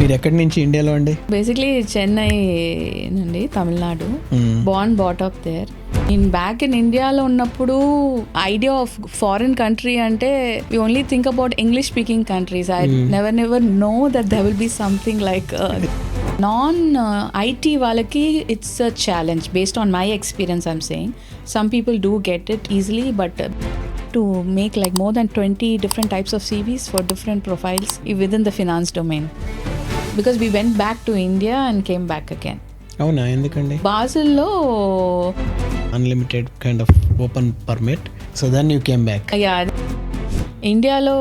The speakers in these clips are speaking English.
మీరు ఎక్కడి నుంచి ఇండియాలో అండి? బేసిక్లీ చెన్నై నుండి, Tamil Nadu. Born brought up there. నేను బ్యాక్ ఇన్ ఇండియాలో ఉన్నప్పుడు ఐడియా ఆఫ్ ఫారిన్ కంట్రీ అంటే we only think about English speaking countries. I never know that there will be something like non IT వాళ్ళకి it's a challenge based on my experience. I'm saying some people do get it easily, but to make like more than 20 different types of CVs for different profiles within the finance domain, because we went back to India and came back again. అవునా, ఎందుకండి? బాజిల్లో unlimited kind of open permit, so then you came back. ఇండియాలో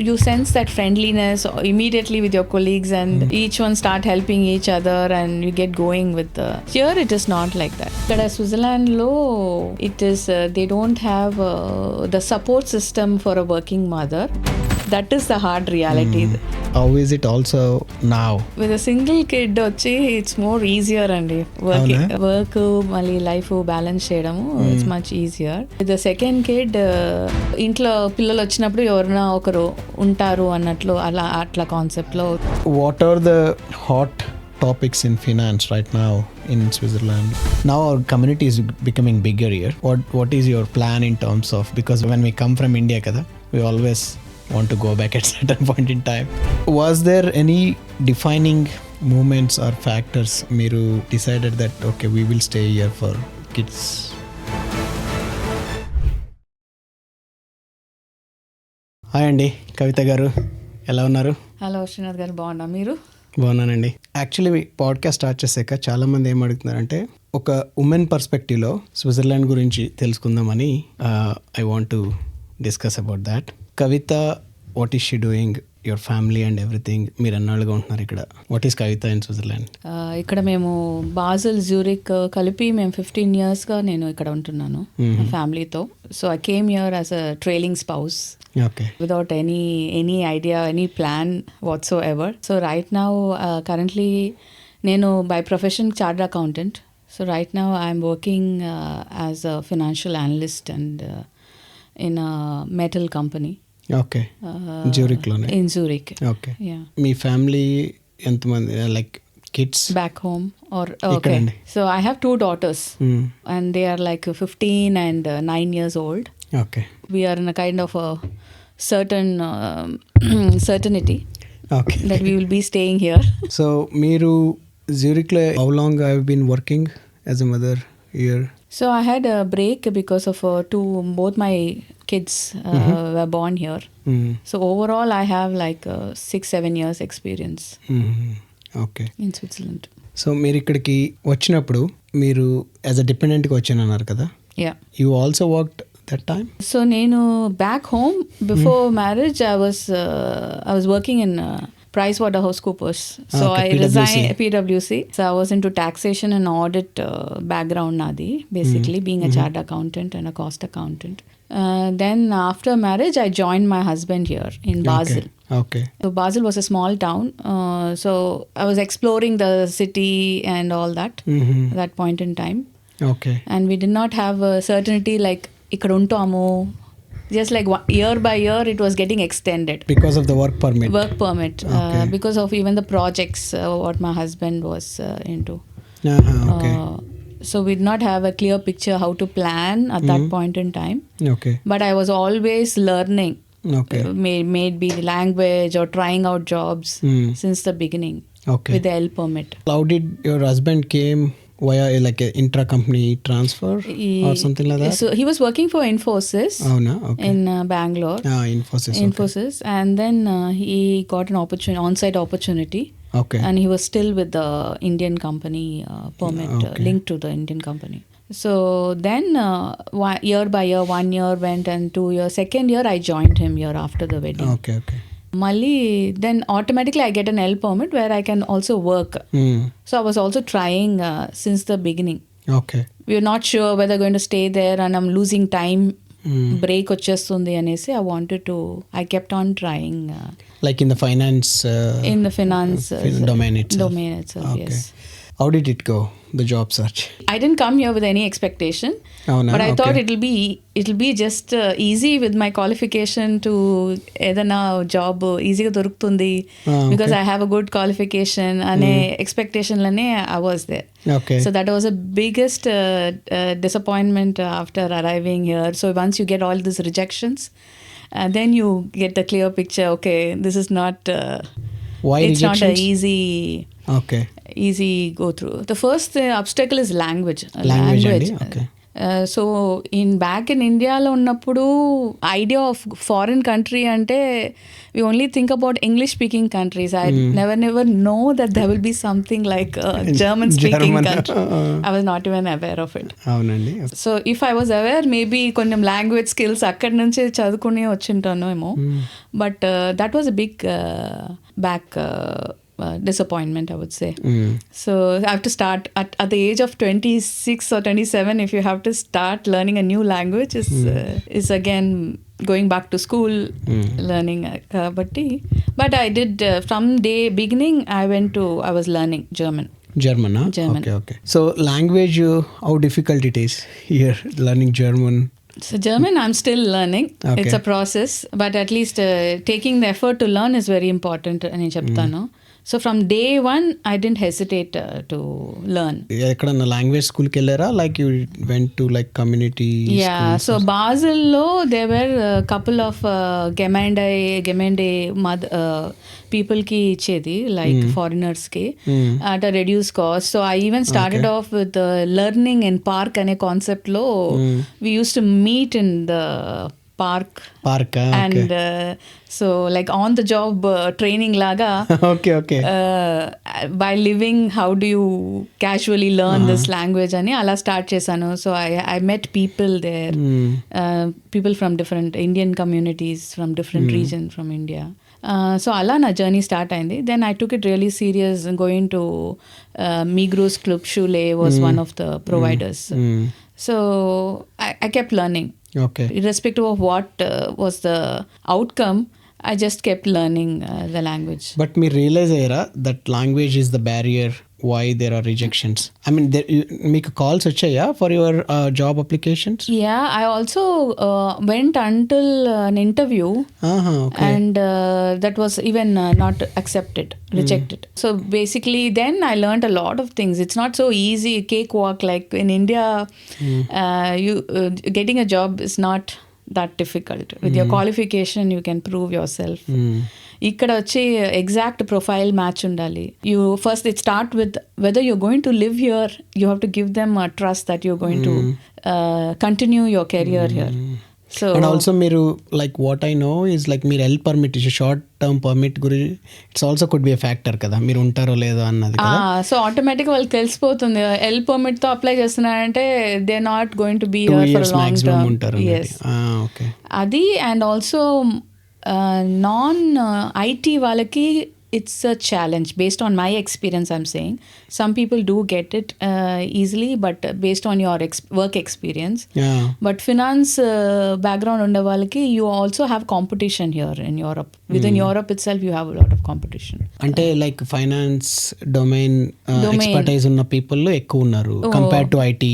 you sense that friendliness immediately with your colleagues and each one start helping each other and you get going with here it is not like that. But Switzerland lo it is they don't have the support system for a working mother. That is the hard reality. How is it also now? With a single kid వచ్చి it's more easier అండి. Work మళ్ళీ life balance చేయడము it's much easier. With the second kid ఇంట్లో పిల్లలు వచ్చినప్పుడు ఎవరైనా ఒకరు ఉంటారు అన్నట్లు అట్లా కాన్సెప్ట్ లో. What are the hot topics in finance right now in Switzerland? Now our community is becoming bigger here. What is your plan in terms of, because when we come from India kada, we always want to go back at certain point in time. Was there any defining moments or factors మీరు decided that okay we will stay here for kids? Hi అండి, కవిత గారు ఎలా ఉన్నారు? Hello Srinath గారు, బాగున్నా, మీరు? బాగున్నానండి. Actually podcast start చేశాక చాలామంది ఏం అడుగుతున్నారంటే ఒక ఉమెన్ పర్స్పెక్టివ్లో స్విట్జర్లాండ్ గురించి తెలుసుకుందామని I want to discuss about that. Kavitha, what is she doing, your family and everything. మీరు ఎన్నాళ్ళుగా ఉంటున్నారు ఇక్కడ? What is Kavitha in Switzerland? ఇక్కడ మేము బాజిల్, జ్యూరిక్ కలిపి మేము 15 yearsగా నేను ఇక్కడ ఉంటున్నాను ఫ్యామిలీతో. So I came here as a trailing spouse. Okay. Without any idea, any plan whatsoever. So right now, currently, nenu by profession chartered accountant. So right now I'm working as a financial analyst and in a metal company. Okay. Zurich lone. In Zurich. Okay. Yeah. Me family entamandi like kids back home or okay. So I have 2 daughters and they are like 15 and 9 years old. Okay. We are in a kind of a certain certainty that we will be staying here. So meeru Zurich lo how long I've been working as a mother here? So I had a break because of both my kids were born here. So overall I have like 6-7 years experience okay in Switzerland. So మీరు ఇక్కడికి వచ్చినప్పుడు మీరు as a డిపెండెంట్గా వచ్చానన్నారు కదా? Yeah. You also worked that time? So nenu back home before marriage I was working in PricewaterhouseCoopers. So okay, I resigned PwC. So I was into taxation and audit background nadi, basically being a chartered accountant and a cost accountant. Then after marriage I joined my husband here in Basel. Okay. So Basel was a small town. So I was exploring the city and all that at that point in time. Okay. And we did not have a certainty like ఇక్కడ ఉంటాము. Just like year by year it was getting extended because of the work permit. Okay. Because of even the projects what my husband was into. Okay. So we did not have a clear picture how to plan at that point in time. Okay. But I was always learning. Okay. Maybe language or trying out jobs since the beginning. Okay. With the L permit. How did your husband came via like a intra-company transfer or something like that? So he was working for Infosys. Oh no. Okay. In Bangalore. Infosys. Infosys. Okay. And then he got an on-site opportunity. Okay. And he was still with the Indian company permit linked to the Indian company. So then year by year, 1 year went and 2 years. Second year I joined him here after the wedding. Okay. Malli, then automatically I get an L permit where I can also work. So I was also trying since the beginning. Okay. We were not sure whether going to stay there and I'm losing time. Break వచ్చేస్తుంది అనేసి I kept on trying. Like in the finance in the finance domain itself. Okay. Yes. How did it go, the job search? I didn't come here with any expectation, but I thought it'll be just easy with my qualification to edana job easy ga dorukutundi because I have a good qualification ane expectation lane I was there. Okay. So that was a biggest disappointment after arriving here. So once you get all these rejections, then you get the clear picture. Okay, this is not. Why it's rejections? not a easy go through. The first obstacle is language. Language. Okay. So back in India lo ఉన్నప్పుడు idea of foreign country అంటే we only think about English speaking countries. I never know that there will be something like German speaking country. I was not even aware of it. అవునండి. So if I was aware, maybe కొంచెం language skills అక్కడి నుంచే చదువుకుని వచ్చింటాను ఏమో. But that was a big back disappointment, I would say. So I have to start at the age of 26 or 27. If you have to start learning a new language, is again going back to school, learning. But I did from day beginning. I was learning German. German. Okay. So language, how difficult it is here learning German? So German, I'm still learning. Okay. It's a process, but at least taking the effort to learn is very important. అని చెప్తాను. So from day one, I didn't hesitate to learn. ఎక్కడన్నా language స్కూల్కి వెళ్ళారా? Like you went to like community? So Baselలో there were a couple of Gemeinde people కి ఇచ్చేది, like foreigners కి at a reduced cost. So I even started off with learning in park అనే concept లో we used to meet in the park and so like on the job training laga. okay by living, how do you casually learn this language ani ala start chesanu. So I met people there, people from different Indian communities from different regions from India. So ala na journey start ayindi. Then I took it really serious, going to Migros Club Shule was one of the providers. So I kept learning. Okay. Irrespective of what was the outcome, I just kept learning the language. But me realize ayyara that language is the barrier why there are rejections. I mean, మీకు calls వచ్చాయా for your job applications? Yeah, I also went until an interview. Okay. And that was even not accepted, rejected. So basically then I learned a lot of things. It's not so easy cakewalk like in India. You getting a job is not that difficult. With your qualification you can prove yourself. ఇక్కడ వచ్చి exact profile match ఉండాలి. You first it start with whether you're going to live here, you have to give them trust that you're going to continue your career here. So and also మీరు like what I know is like మీరు L permit short term permit గురించి it's also could be a factor కదా, మీరు ఉంటారో లేదో అన్నది. So automatic వాళ్ళకి తెలిసిపోతుంది ఎల్ పర్మిట్ తో అప్లై చేస్తున్నారంటే they are not going to be here for long term. yes అది. అండ్ ఆల్సో నాన్ ఐటీ వాళ్ళకి it's a challenge based on my experience. I'm saying some people do get it easily, but based on your work experience. But finance background unde valaki, you also have competition here in Europe. Within Europe itself you have a lot of competition. Ante like finance domain expertise unna people lo ekku unnaru compared to IT.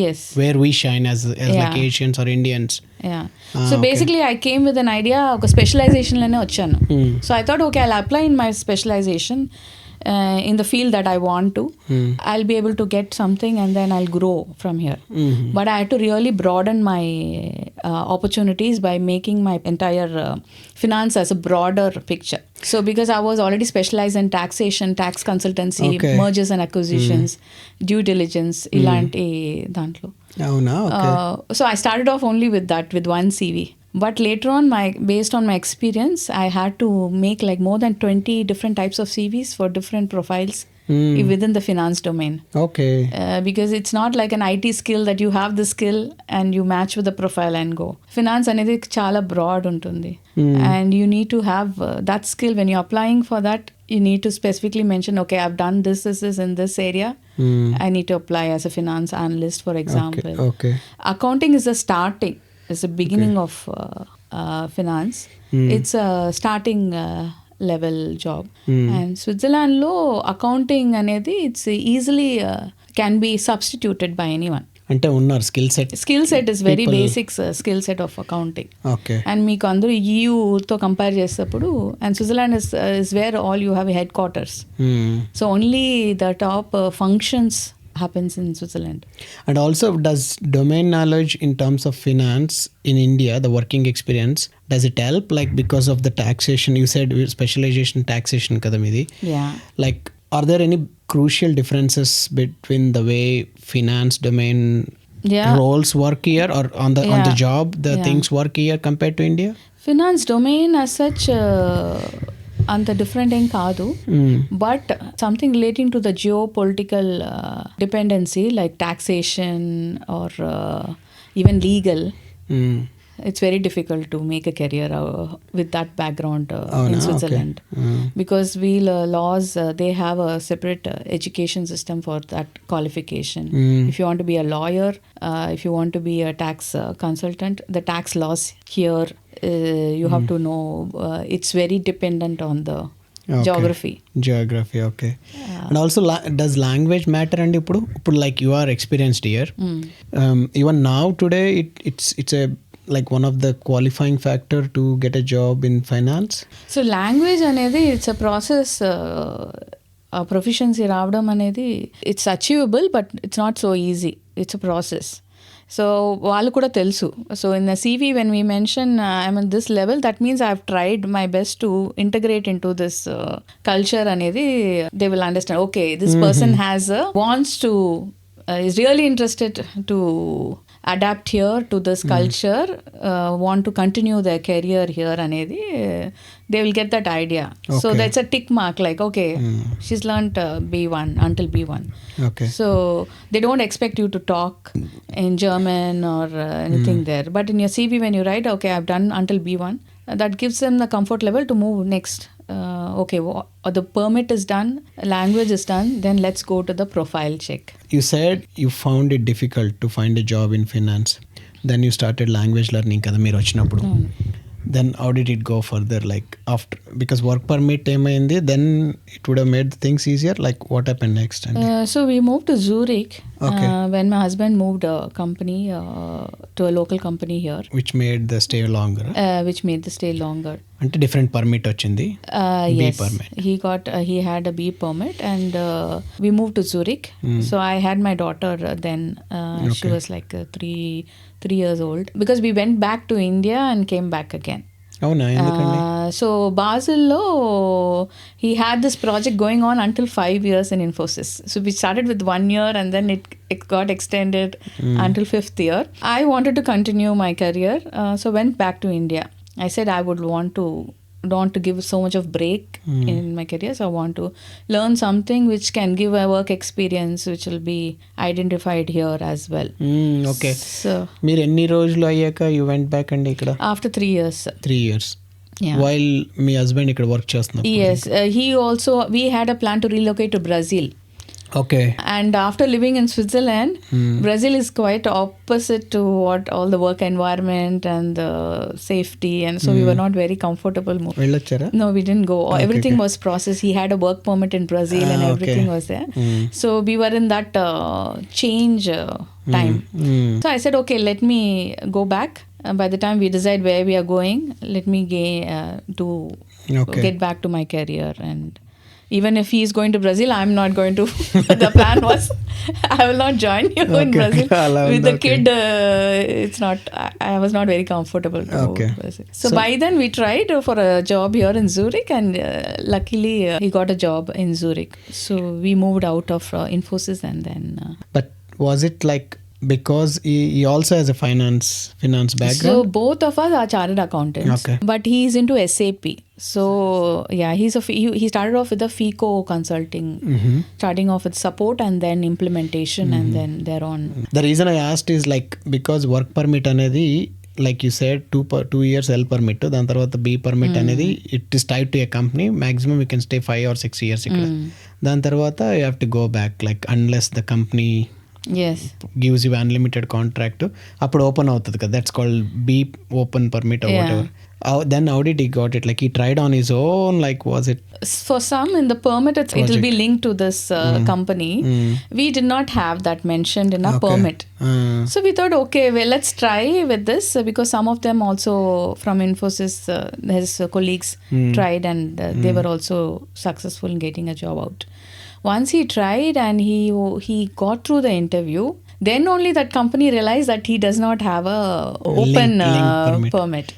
Yes, where we shine as like Asians or Indians. Yeah. So basically I came with an idea, oka specialization lane vachanu. So I thought, okay, I'll apply in my specialization in the field that I want to. I'll be able to get something and then I'll grow from here. But I had to really broaden my opportunities by making my entire finance as a broader picture. So because I was already specialized in taxation, tax consultancy, mergers and acquisitions, due diligence, ilanti dantlo. So I started off only with that, with one CV. But later on, based on my experience, I had to make like more than 20 different types of CVs for different profiles within the finance domain. Okay. Because it's not like an IT skill that you have the skill and you match with the profile and go. Finance anedi chala broad untundi. And you need to have that skill. When you're applying for that, you need to specifically mention, okay, I've done this in this area. I need to apply as a finance analyst, for example. Okay. Accounting is the starting. It's the beginning of finance. It's a starting level job. And స్విట్జర్లాండ్లో accounting అనేది it's easily can be substituted by anyone. అంటే ఉన్నారు skill set is very basics skill set of accounting. Okay. And మీకు అందరూ ఈయూతో compare చేసేటప్పుడు and Switzerland is where all you have headquarters. So only the top functions happens in Switzerland. And also, does domain knowledge in terms of finance in India, the working experience, does it help? Like because of the taxation, you said specialization taxation kadamidi. Yeah. Like, are there any crucial differences between the way finance domain roles work here, or on the job the things work here compared to India? Finance domain as such అంత different ఏం కాదు, but something relating to the geopolitical dependency like taxation or even legal, it's very difficult to make a career with that background in Switzerland. Because laws they have a separate education system for that qualification. If you want to be a lawyer, if you want to be a tax consultant, the tax laws here you have to know, it's very dependent on the geography. Okay. And also does language matter? And ఇప్పుడు like you are experienced here, even now today it's a like one of the qualifying factor to get a job in finance. So language అనేది it's a process. Proficiency రావడం అనేది it's achievable, but it's not so easy. It's a process. So వాళ్ళు కూడా తెలుసు. So in the CV when we mention I'm at this level, that means I've tried my best to integrate into this culture అనేది they will understand, okay, this person wants to is really interested to adapt here to this culture, want to continue their career here anedi, they will get that idea. Okay. So that's a tick mark, like okay, she's learnt B1 until B1. Okay. So they don't expect you to talk in German or anything there, but in your CV when you write okay I've done until B1, that gives them the comfort level to move next. Okay, the permit is done, language is done, then let's go to the profile check. You said you found it difficult to find a job in finance, then you started language learning kada meer vachinappudu. Then how did it go further, like after, because work permit emaindi, then it would have made things easier, like what happened next? So we moved to Zurich. Okay. When my husband moved a company to a local company here, which made the stay longer. Ante different permit ochindi. Yes, B permit. He had a B permit, and we moved to Zurich. So I had my daughter then. Okay. She was like 3 years old, because we went back to India and came back again. So Basillo, he had this project going on until 5 years in Infosys. So we started with 1 year and then it got extended until 5th year. I wanted to continue my career, so went back to India. I said I would want to give so much of break in my career, so I want to learn something which can give a work experience which will be identified here as well. Okay. So meer enni rojulu ayyaka you went back and ikkada? After 3 years. 3 years. Yeah. While me husband ఇక్కడ work చేస్తున్నారు? Yes, he also, we had a plan to relocate to Brazil. Okay. And after living in Switzerland, Brazil is quite opposite to what all the work environment and the safety, and so we were not very comfortable moving. Vellochara? No, we didn't go. Everything was processed. He had a work permit in Brazil and everything was there. So we were in that change time. So I said, okay, let me go back. By the time we decide where we are going, let me get back to my career. And even if he is going to Brazil, I'm not going to. The plan was, I will not join you in Brazil. With the kid, it's not, I was not very comfortable to Brazil. So by then we tried for a job here in Zurich, and luckily he got a job in Zurich. So we moved out of Infosys, and then... But was it like, because he also has a finance background? So both of us are chartered accountants. Okay. But he is into SAP. So yeah, he started off with the FICO consulting, starting off with support and then implementation, and then thereon. The reason I asked is like, because work permit anedi, like you said, 2 years L permit, దాని తర్వాత B permit అనేది it is tied to a company. Maximum you can stay 5 or 6 years ఇక్కడ. దాని తర్వాత you have to go back, like unless the company gives you unlimited contract, అప్పుడు open అవుతుంది కదా, that's called B open permit or whatever. Then how did he got it? Like he tried on his own? Like was it? For some in the permit, it will be linked to this company. We did not have that mentioned in our permit. So we thought, okay, well, let's try with this because some of them also from Infosys, his colleagues tried and they were also successful in getting a job out. Once he tried and he got through the interview, then only that company realized that he does not have a open link permit.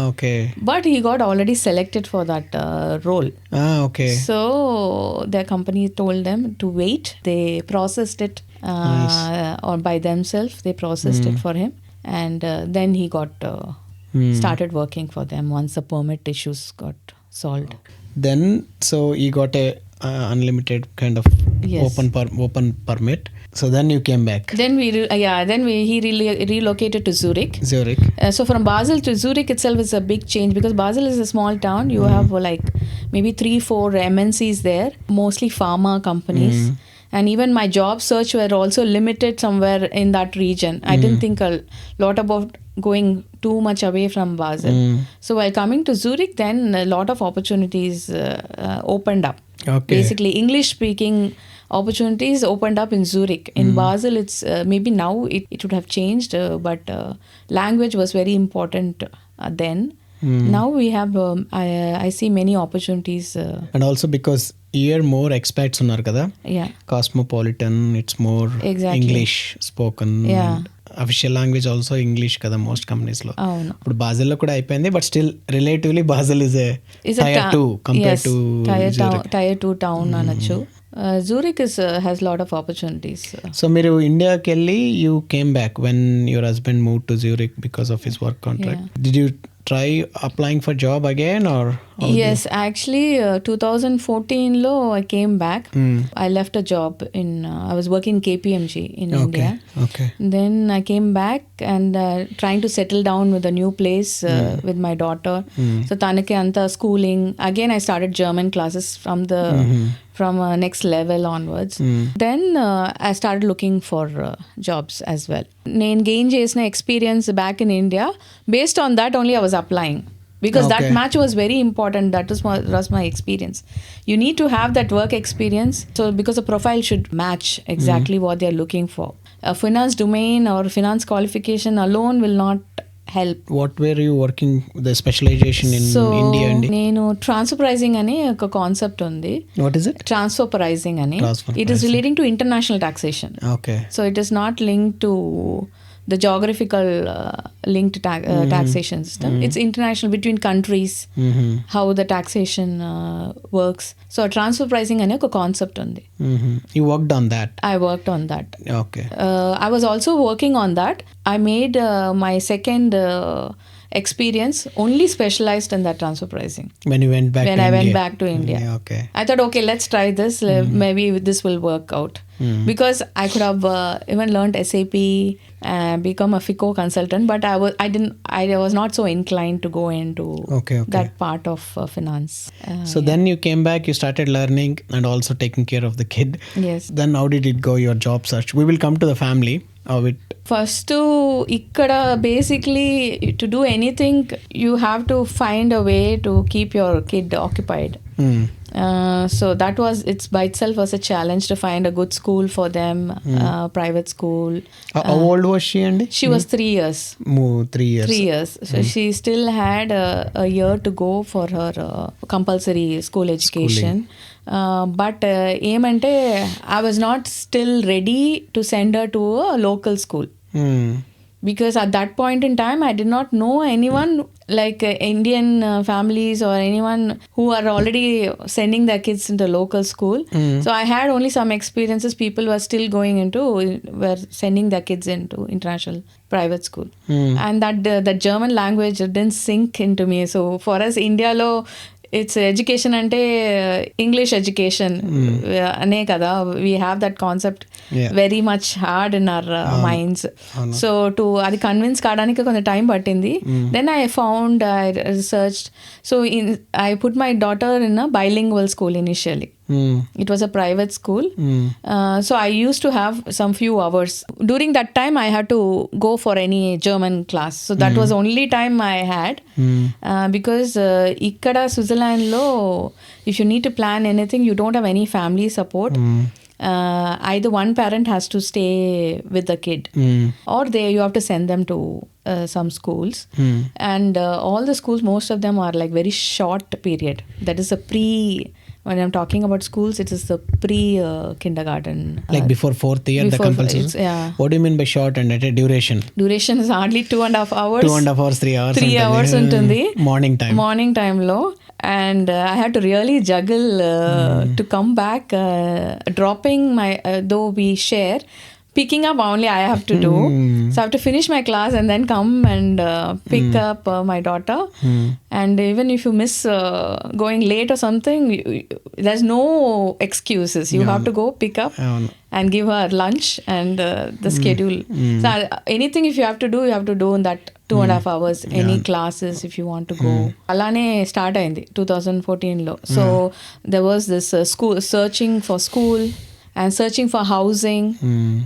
Okay. But he got already selected for that role. Okay. So their company told them to wait. They processed it or by themselves. They processed it for him. And then he got started working for them once the permit issues got solved. Then, so he got a unlimited kind of open permit. So then you came back. Then he relocated to Zurich. So from Basel to Zurich itself is a big change because Basel is a small town. You have like maybe 3-4 MNCs there, mostly pharma companies. And even my job search were also limited somewhere in that region. I didn't think a lot about going too much away from Basel. So while coming to Zurich, then a lot of opportunities opened up. Okay. Basically, English speaking opportunities opened up in Zurich. In Basel, it's maybe now it would have changed, but language was very important then. Now we have, I see many opportunities. And also because here more expats unar kada. Yeah. Cosmopolitan, it's more English spoken. Yeah. Official language also English kada most companies lo. అవును. ఇప్పుడు బాజెల్ లో కూడా అయిపోయింది but still relatively Basel is a tier 2 compare to tier 2 town అనొచ్చు. Zurich has lot of opportunities. So మీరు ఇండియాకి వెళ్ళి you came back when your husband moved to Zurich because of his work contract. Did you try applying for job again or? Yes, actually 2014 lo I came back. I left a job in I was working KPMG in India. Okay. Then I came back and trying to settle down with a new place with my daughter. So tanake anta schooling again. I started German classes from next level onwards. Then I started looking for jobs as well. నేను gain చేసిన experience back in India based on that only I was applying because that match was very important. That was my experience. You need to have that work experience, so because a profile should match exactly what they are looking for. A finance domain or finance qualification alone will not help. What were you working the specialization in India and నేను transfer pricing అనే ఒక concept ఉంది. What is it? Transfer pricing అని. It is relating to international taxation. Okay. So it is not linked to the geographical linked taxation system. It's international between countries, how the taxation works. So transfer pricing ane oka concept undi. You worked on that? I worked on that. Okay. I was also working on that. I made my second experience only specialized in that transfer pricing. When you went back when to I India? went back to India. Okay. I thought, okay, let's try this. Maybe this will work out. Because I could have even learned SAP and become a FICO consultant, but I was not so inclined to go into that part of finance. So then you came back, you started learning and also taking care of the kid. Yes. Then how did it go, your job search? We will come to the family. First, ikkada basically to do anything, you have to find a way to keep your kid occupied. So it's by itself was a challenge to find a good school for them, private school. How old was she, Andy? She was 3 years. 3 years. 3 years. So she still had a year to go for her compulsory school education. But ఏమంటే I was not still ready to send her to a local school. Because at that point in time, I did not know anyone like Indian families or anyone who are already sending their kids into local school. So I had only some experiences. People were still were sending their kids into international private school. And that German language didn't sink into me. So for us, India lo it's education ante English education ane kada, we have that concept very much hard in our minds. So to adi convince kadaniki konta time pattindi. Then I researched. So I put my daughter in a bilingual school initially. It was a private school. So I used to have some few hours. During that time, I had to go for any German class. So that was only time I had. Because ikkada Switzerland lo, if you need to plan anything, you don't have any family support. Either one parent has to stay with the kid, or you have to send them to some schools. And all the schools, most of them are like very short period. That is a when I'm talking about schools, it is the pre-kindergarten. Like before 4th year, the compulsory? Yeah. What do you mean by short and at a duration? Duration is hardly 2.5 hours. 2.5 hours, 3 hours. 3 hours untundi. Morning time lo. And I had to really juggle to come back, dropping my, though we share, picking up only I have to do. So I have to finish my class and then come and pick up my daughter. And even if you miss going late or something, there's no excuses. You have to go pick up and give her lunch and the schedule. So anything if you have to do in that 2.5 hours. Any classes if you want to go. Alane start ayindi 2014 lo. So there was this school searching for school and searching for housing.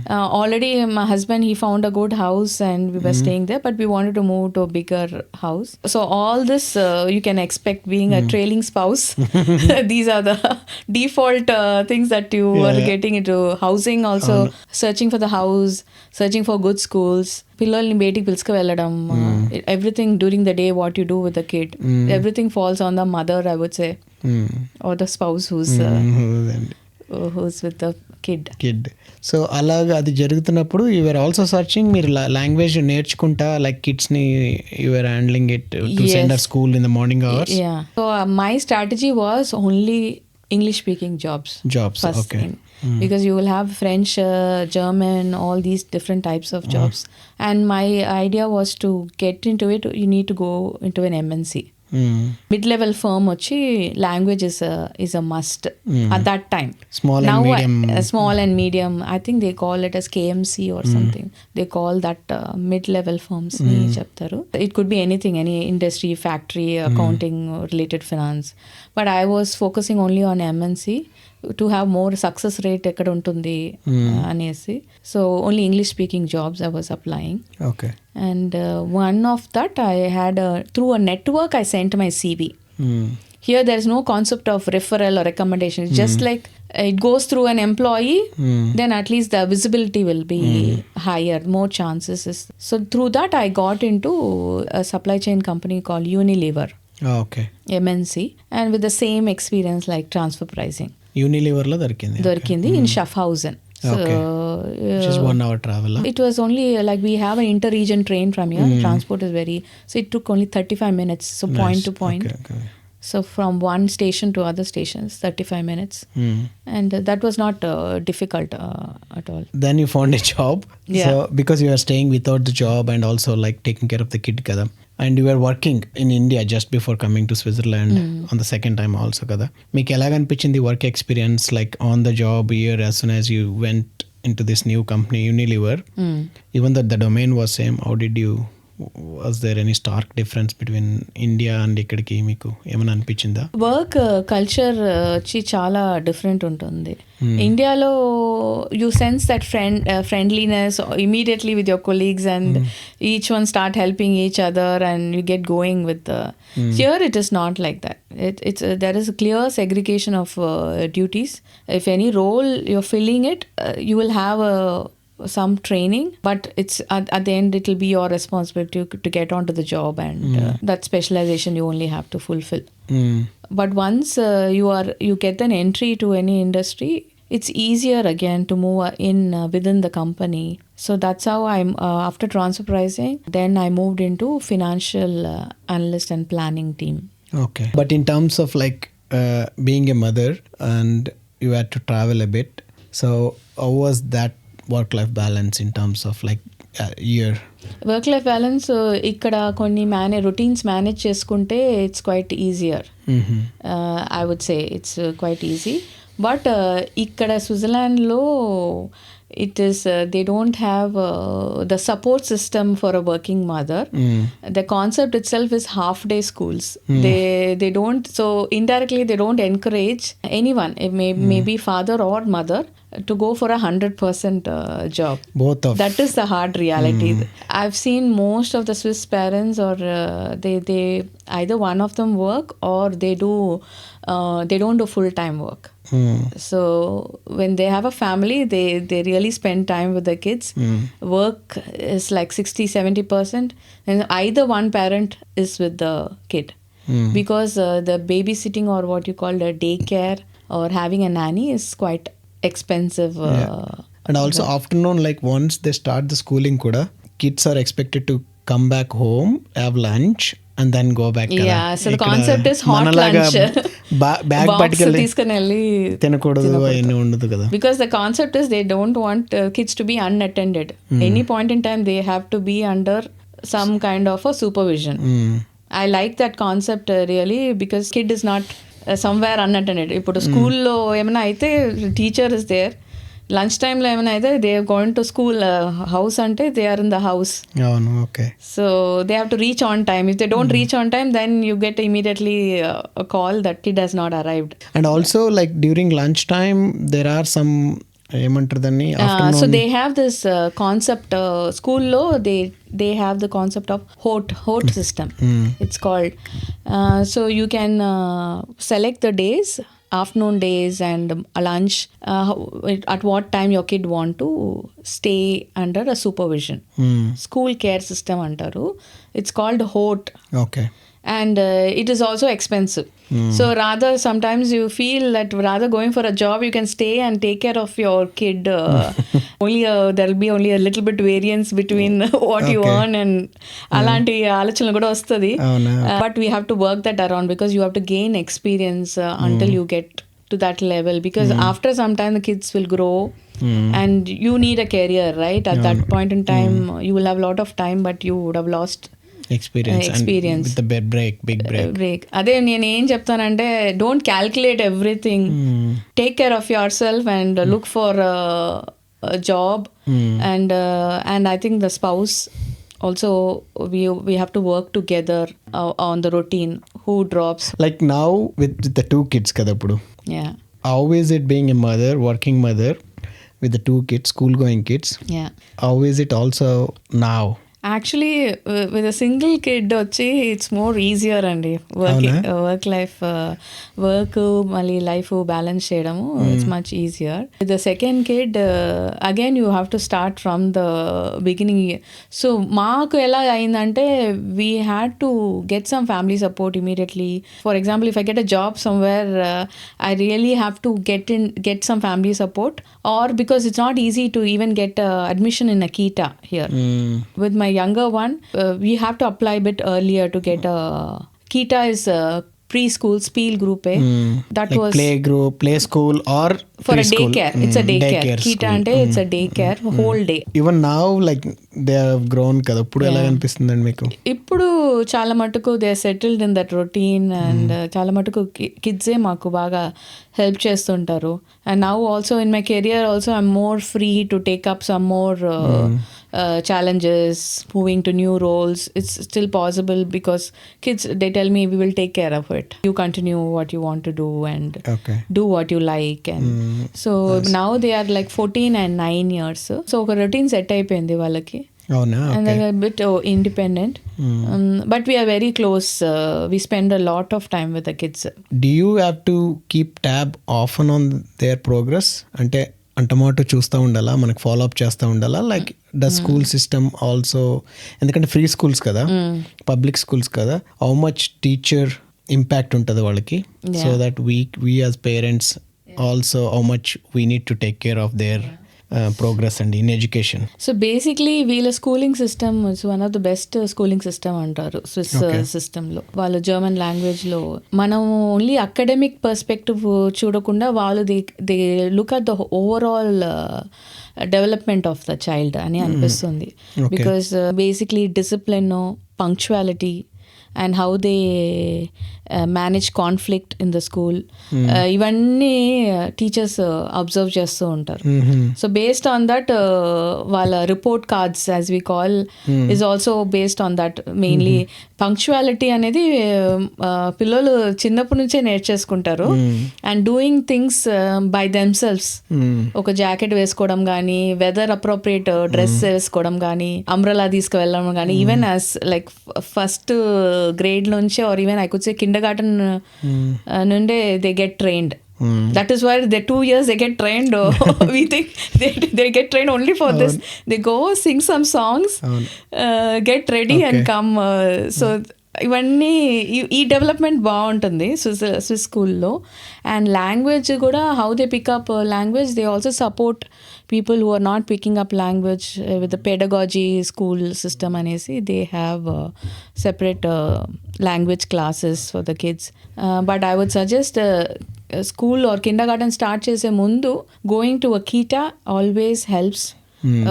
Already my husband, he found a good house and we were staying there, but we wanted to move to a bigger house. So all this you can expect being a trailing spouse. These are the default things that you are getting into. Housing also, searching for the house, searching for good schools. పిల్లల్ని బయటికి పిలుచుకు వెళ్ళడం, everything during the day, what you do with the kid, everything falls on the mother, I would say, or the spouse who's with the kid. So అలాగా అది జరుగుతున్నప్పుడు you are also searching, మీరు language నేర్చుకుంటా like kids ని you are handling it to send our school in the morning hours. Yeah, so my strategy was only English speaking jobs first okay thing. Because you will have French, German, all these different types of jobs. And my idea was to get into it, you need to go into an MNC. Mid-level firm వచ్చి language is a must at that time. Small and medium. I think they call it as KMC or something. They call that mid-level firms ni చెప్తారు. It could be anything, any industry, factory, accounting, related finance. But I was focusing only on MNC to have more success rate ekkada untundi anesi. So only English speaking jobs I was applying. Okay. And one of that I had through a network I sent my CV. Here there is no concept of referral or recommendation. It's just like it goes through an employee, then at least the visibility will be higher, more chances. So through that I got into a supply chain company called Unilever. Okay. MNC, and with the same experience like transfer pricing. Unilever lo దొరికింది in Schaffhausen. So, just 1 hour travel. It was only like we have an inter-region train from here. Transport is so it took only 35 minutes. So nice. Point to point. Okay. So from one station to other stations, 35 minutes. And that was not difficult at all. Then you found a job. Yeah. So because you are staying without the job and also like taking care of the kid kada. And you were working in India just before coming to Switzerland on the second time also kada. Meeku elaga anpichindi work experience like on the job here as soon as you went into this new company Unilever? Even though the domain was same, how did you, was there any stark difference between India and ikkadiki meeku emana anpichinda? Work culture chi chala different untundi. Indialo you sense that friendliness immediately with your colleagues and each one start helping each other and you get going with here it is not like that. It's there is a clear segregation of duties. If any role you're filling it, you will have some training, but it's at the end it will be your responsibility to get onto the job, and that specialization you only have to fulfill. But once you get an entry to any industry, it's easier again to move in within the company. So that's how I'm after transfer pricing, then I moved into financial analyst and planning team. Okay. But in terms of like being a mother and you had to travel a bit, so how was that work-life balance in terms of like year? Work-life balance ikkada konni routines manage cheskunte it's quite easier. I would say it's quite easy. But ఇక్కడ స్విట్జర్లాండ్లో it is they don't have the support system for a working mother. The concept itself is half day schools. They don't, so indirectly they don't encourage anyone, maybe father or mother, to go for 100% job. Both of that is the hard reality. I've seen most of the Swiss parents, or they either one of them work or they don't do full time work. So when they have a family, they really spend time with the kids. Work is like 60-70%, and either one parent is with the kid, because the babysitting, or what you call the daycare, or having a nanny, is quite expensive. And also afternoon, like once they start the schooling kuda, kids are expected to come back home, have lunch, and then go back. Yeah, so the concept is hot lunch. Bag particularly తీసుకుని తినకూడదు అవన్నీ ఉండదు కదా. Because the concept is they don't want kids to be unattended. Any point in time they have to be under some kind of a supervision. I like that concept really, because kid is not somewhere unattended. ఇప్పుడు స్కూల్లో ఏమైనా అయితే teacher is there, lunch టైంలో ఏమైనా అయితే they are going to school, house అంటే they are in the house. అవును, okay. So they have to reach on time. If they don't reach on time, then you get immediately call that kid has not arrived. And also like during lunch time there are some, ఏమంటారు దాన్ని, so they have this concept స్కూల్లో, they have the concept of Hort system. It's called. So you can select the days, afternoon days and lunch, at what time your kid want to stay under a supervision. School care system antaru. It's called Hort. Okay. And it is also expensive. So rather, sometimes you feel that rather going for a job, you can stay and take care of your kid. There will be only a little bit variance between what you earn, and alanti aalochanlu kuda vastadi. But we have to work that around, because you have to gain experience until you get to that level, because after some time the kids will grow. And you need a career, right? At that point in time, you will have a lot of time, but you would have lost experience. And with the big break. అదే నేను ఏం చెప్తానంటే, don't calculate everything, take care of your self and look for job. And I think the spouse also, we have to work together on the routine, who drops. Like now with the two kids kada appudu, yeah, how is it being a mother, working mother with the two kids, school going kids? Yeah, how is it also now? Actually, with a single kid వచ్చి it's more easier అండి. Work life, work మళ్ళీ life balance చేయడము it's much easier. With the second kid again you have to start from the beginning. So మాకు ఎలా అయిందంటే, we had to get some family support immediately. For example, if I get a job somewhere, I really have to get some family support, or because it's not easy to even get admission in Akita here. With my younger one, we have to apply a bit earlier to get a Kita is preschool Spiel group. That like was play group, play school, or for preschool. a daycare. It's a daycare. Kita ante it's a daycare whole day. Even now, like they have grown kada, ఇప్పుడు ఎలా అనిపిస్తుందండి మీకు? ఇప్పుడు చాలా మటుకు they are settled in that routine, and చాలా మటుకు కిడ్సే మాకు బాగా హెల్ప్ చేస్తుంటారు. And now also in my career also I'm more free to take up some more challenges, moving to new roles. It's still possible because kids, they tell me, we will take care of it. You continue what you want to do and do what you like. And so now they are like 14 and 9 years. So ఒక routine set అయిపోయింది వాళ్ళకి. And they're a bit independent. But we are very close. We spend a lot of time with the kids. Do you have to keep tab often on their progress? అంటే అంటమాటు చూస్తూ ఉండాలా, మనకు follow up చేస్తూ ఉండాలా? Like the school system also, ఎందుకంటే free schools కదా, public schools కదా, how much teacher impact ఉంటుంది వాళ్ళకి, so that we as parents also how much we need to take care of their progress అండి in education. So basically వీళ్ళ schooling system is one of the best schooling system అంటారు Swiss సిస్టంలో. వాళ్ళు German లాంగ్వేజ్లో, మనం only academic perspective చూడకుండా వాళ్ళు they look at the overall development of the child అని అనిపిస్తుంది. Because basically discipline, punctuality, and how they manage conflict in the school. ఇవన్నీ టీచర్స్ అబ్జర్వ్ చేస్తూ ఉంటారు. సో బేస్డ్ ఆన్ దట్ వాళ్ళ report cards as we call is also based on that. Mainly punctuality అనేది పిల్లలు చిన్నప్పటి నుంచే నేర్చేసుకుంటారు. And doing things by themselves, ఒక జాకెట్ వేసుకోవడం కానీ, వెదర్ అప్రోప్రియేట్ డ్రెస్ వేసుకోవడం కానీ, అంబ్రెలా తీసుకువెళ్ళడం కానీ, even as like first grade నుంచి or even I could say kindergarten నుండే they get trained. That is why the 2 years they get trained. We think they get trained only for this. They go sing some songs, get ready and come. So ఇవన్నీ ఈ development బాగుంటుంది Swiss స్కూల్లో. And language కూడా how they pick up language, they also support people who are not picking up language with the pedagogy school system అనేసి they have separate language classes for the kids. But I would suggest school or kindergarten start చేసే ముందు going to a Kita always helps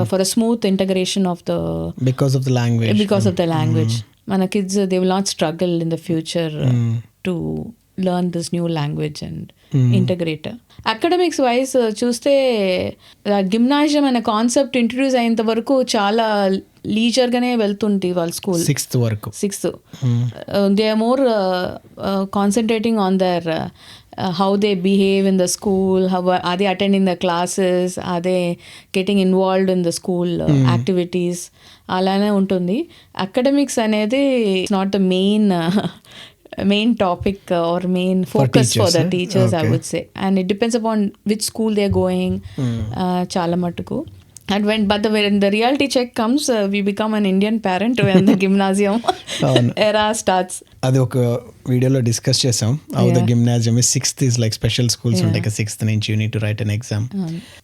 for a smooth integration of the because of the language. Mana kids, they will not struggle in the future to learn this new language and integrate. Academics wise చూస్తే గిమ్నాజియం అనే concept introduce అయ్యేంత వరకు చాలా లీజర్గానే వెళ్తుంది వాళ్ళ school. Sixth they are more concentrating on their how they behave in the school, how are they attending the classes, are they getting involved in the school activities, అలానే ఉంటుంది. అకాడమిక్స్ అనేది not the main topic or main focus for the teachers, I would say. And it depends upon which school they are going చాలా మటుకు. And when the reality check comes, we become an Indian parent when the gymnasium era starts. అది ఒక వీడియోలో discuss చేసాం. how the gymnasium is 6th is like special schools ఉంటాయి కదా, 6th నుంచి you need to write an exam.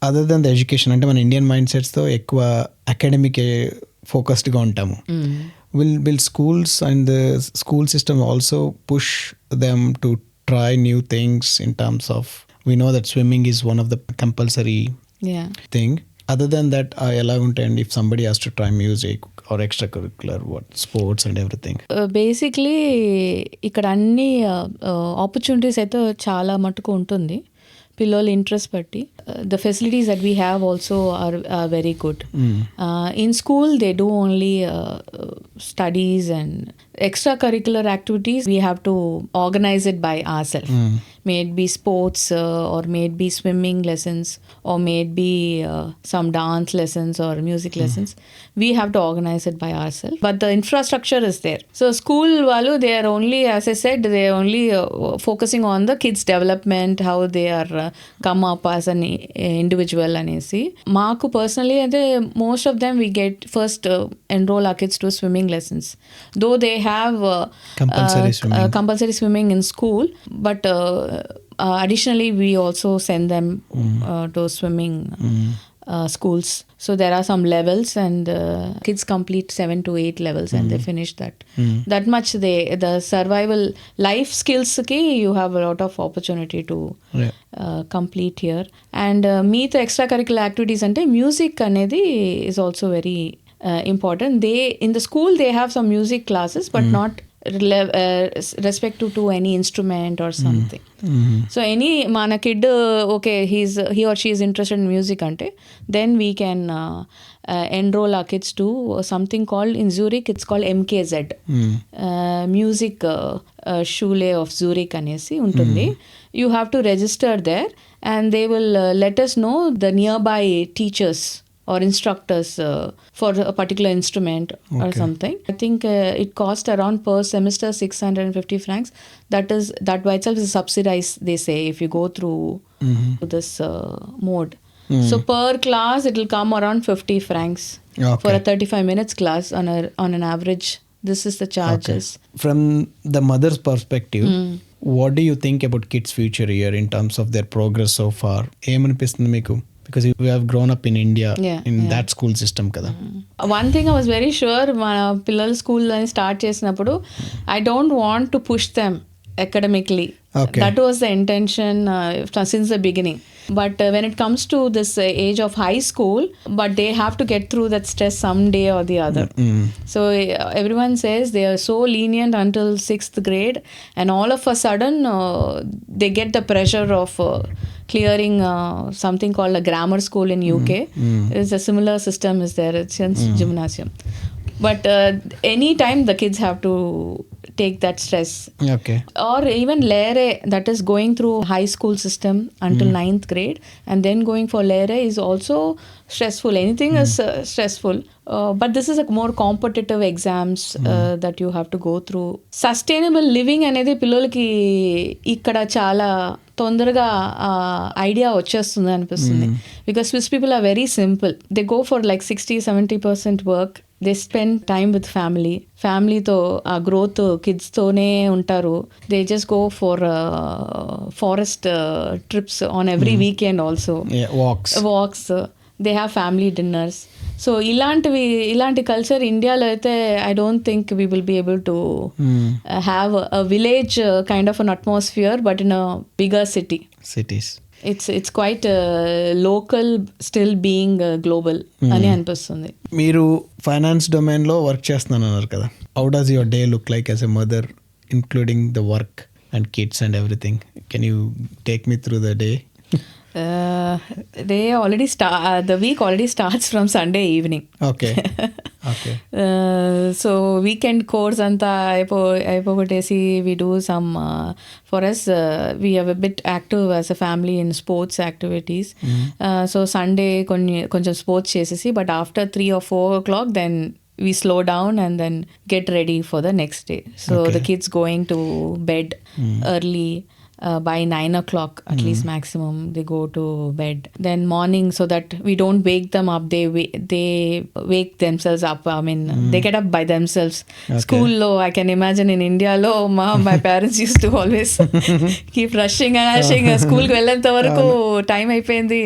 other than the education, అంటే మన Indian mind sets తో ఎక్కువ అకాడమిక్ ఫోకస్డ్ గా ఉంటాము. will schools and the school system also push them to try new things in terms of, we know that swimming is one of the compulsory thing. Other than that, ఎలా ఉంటాయండి if somebody has to try music or extracurricular, what sports and everything? Basically ఇక్కడ అన్ని opportunities అయితే చాలా మటుకు ఉంటుంది పిల్లలు interest బట్టి. The facilities that we have also are very good. In school they do only studies and extracurricular activities we have to organize it by ourselves. May it be sports or may it be swimming lessons or may it be some dance lessons or music lessons. We have to organize it by ourselves, but the infrastructure is there. So school valu, they are only, as I said, they are only focusing on the kids development, how they are come up as an individual anesi. Maaku personally, most of them we get first enroll our kids to swimming lessons, though they have compulsory swimming in school, but additionally we also send them to swimming schools. So there are some levels and kids complete 7 to 8 levels and they finish that much. The survival life skills ki you have a lot of opportunity to complete here. And meet extracurricular activities ante music anedi is also very important. They in the school they have some music classes but not respective to any instrument or something. So any mana kid okay he or she is interested in music ante, then we can enroll our kids to something called, in Zurich it's called MKZ, music Schule of Zurich anesi untundi. You have to register there and they will let us know the nearby teachers or instructors for a particular instrument or something. I think it cost around per semester 650 francs. That by itself is subsidized, they say, if you go through this mode. So per class it will come around 50 francs for a 35 minutes class on an average. This is the charges. From the mother's perspective, what do you think about kids' future here in terms of their progress so far? ఏమనిపిస్తుంది మీకు? Because we have grown up in India that school system kada. One thing I was very sure మన పిల్లల school అని start చేసినప్పుడు I don't want to push them academically. Okay. That was the intention since the beginning. But when it comes to this age of high school, but they have to get through that stress someday or the other. So everyone says they are so lenient until 6th grade, and all of a sudden they get the pressure of clearing something called a grammar school in UK. It's a similar system is there. It's gymnasium. But any time the kids have to take that stress. Okay. Or even Lere, that is going through high school system until 9th grade, and then going for Lere is also stressful. Anything is stressful. But this is a more competitive exams that you have to go through. Sustainable living అనేది పిల్లలకి ఇక్కడ చాలా తొందరగా idea వచ్చేస్తుంది అనిపిస్తుంది. Because Swiss people are very simple. They go for like 60-70% work. They spend time with ఫ్యామిలీతో ఆ growth కిడ్స్తోనే ఉంటారు. They just go for forest trips on every weekend also. Walks. They have family dinners. So ఇలాంటి culture ఇండియాలో అయితే I don't think we will be able to have a village kind of an atmosphere, but in a bigger cities it's quite local still being global అని అనిపిస్తుంది. మీరు finance domain లో work చేస్తున్నారన్నారు కదా. How does your day look like as a mother, including the work and kids and everything? Can you take me through the day? The week already starts from Sunday evening. Okay. So weekend course anta అయిపోగొట్టేసి we do some for us we are a bit active as a family in sports activities. So Sunday కొంచెం sports చేసేసి, but after 3 or 4 o'clock then we slow down and then get ready for the next day. So the kids going to bed early. By 9 o'clock at least maximum they go to bed. Then morning, so that we don't wake them up, they wake themselves up. I mean they get up by themselves. School lo I can imagine in India lo my parents used to always keep rushing school ku vellanta varaku time అయిపోయింది.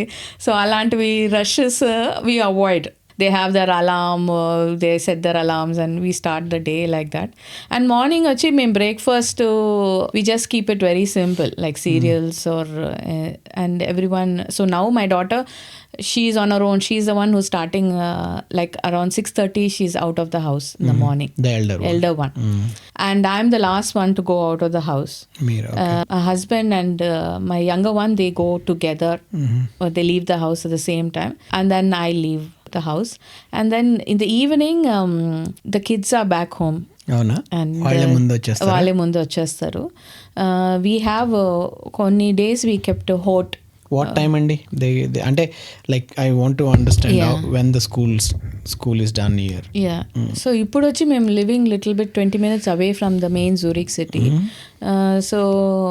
So alantivi rushes we avoid. They have their alarm, they set their alarms, and we start the day like that. And morning achi మేము breakfast we just keep it very simple, like cereals or and everyone. So now my daughter, she's on her own. She's the one who's starting like around 6:30 she's out of the house in the morning. The elder one. And I'm the last one to go out of the house. My husband and my younger one, they go together. Or they leave the house at the same time, and then I leave the house. And then in the evening the kids are back home. అవునా? వాళ్ళే ముందు వచ్చేస్తారు. We have కొన్ని days we kept Hort. What time అండి? అంటే like I want to understand when the school is done here. So ఇప్పుడు వచ్చి మేము living little bit 20 minutes away from the main Zurich city. So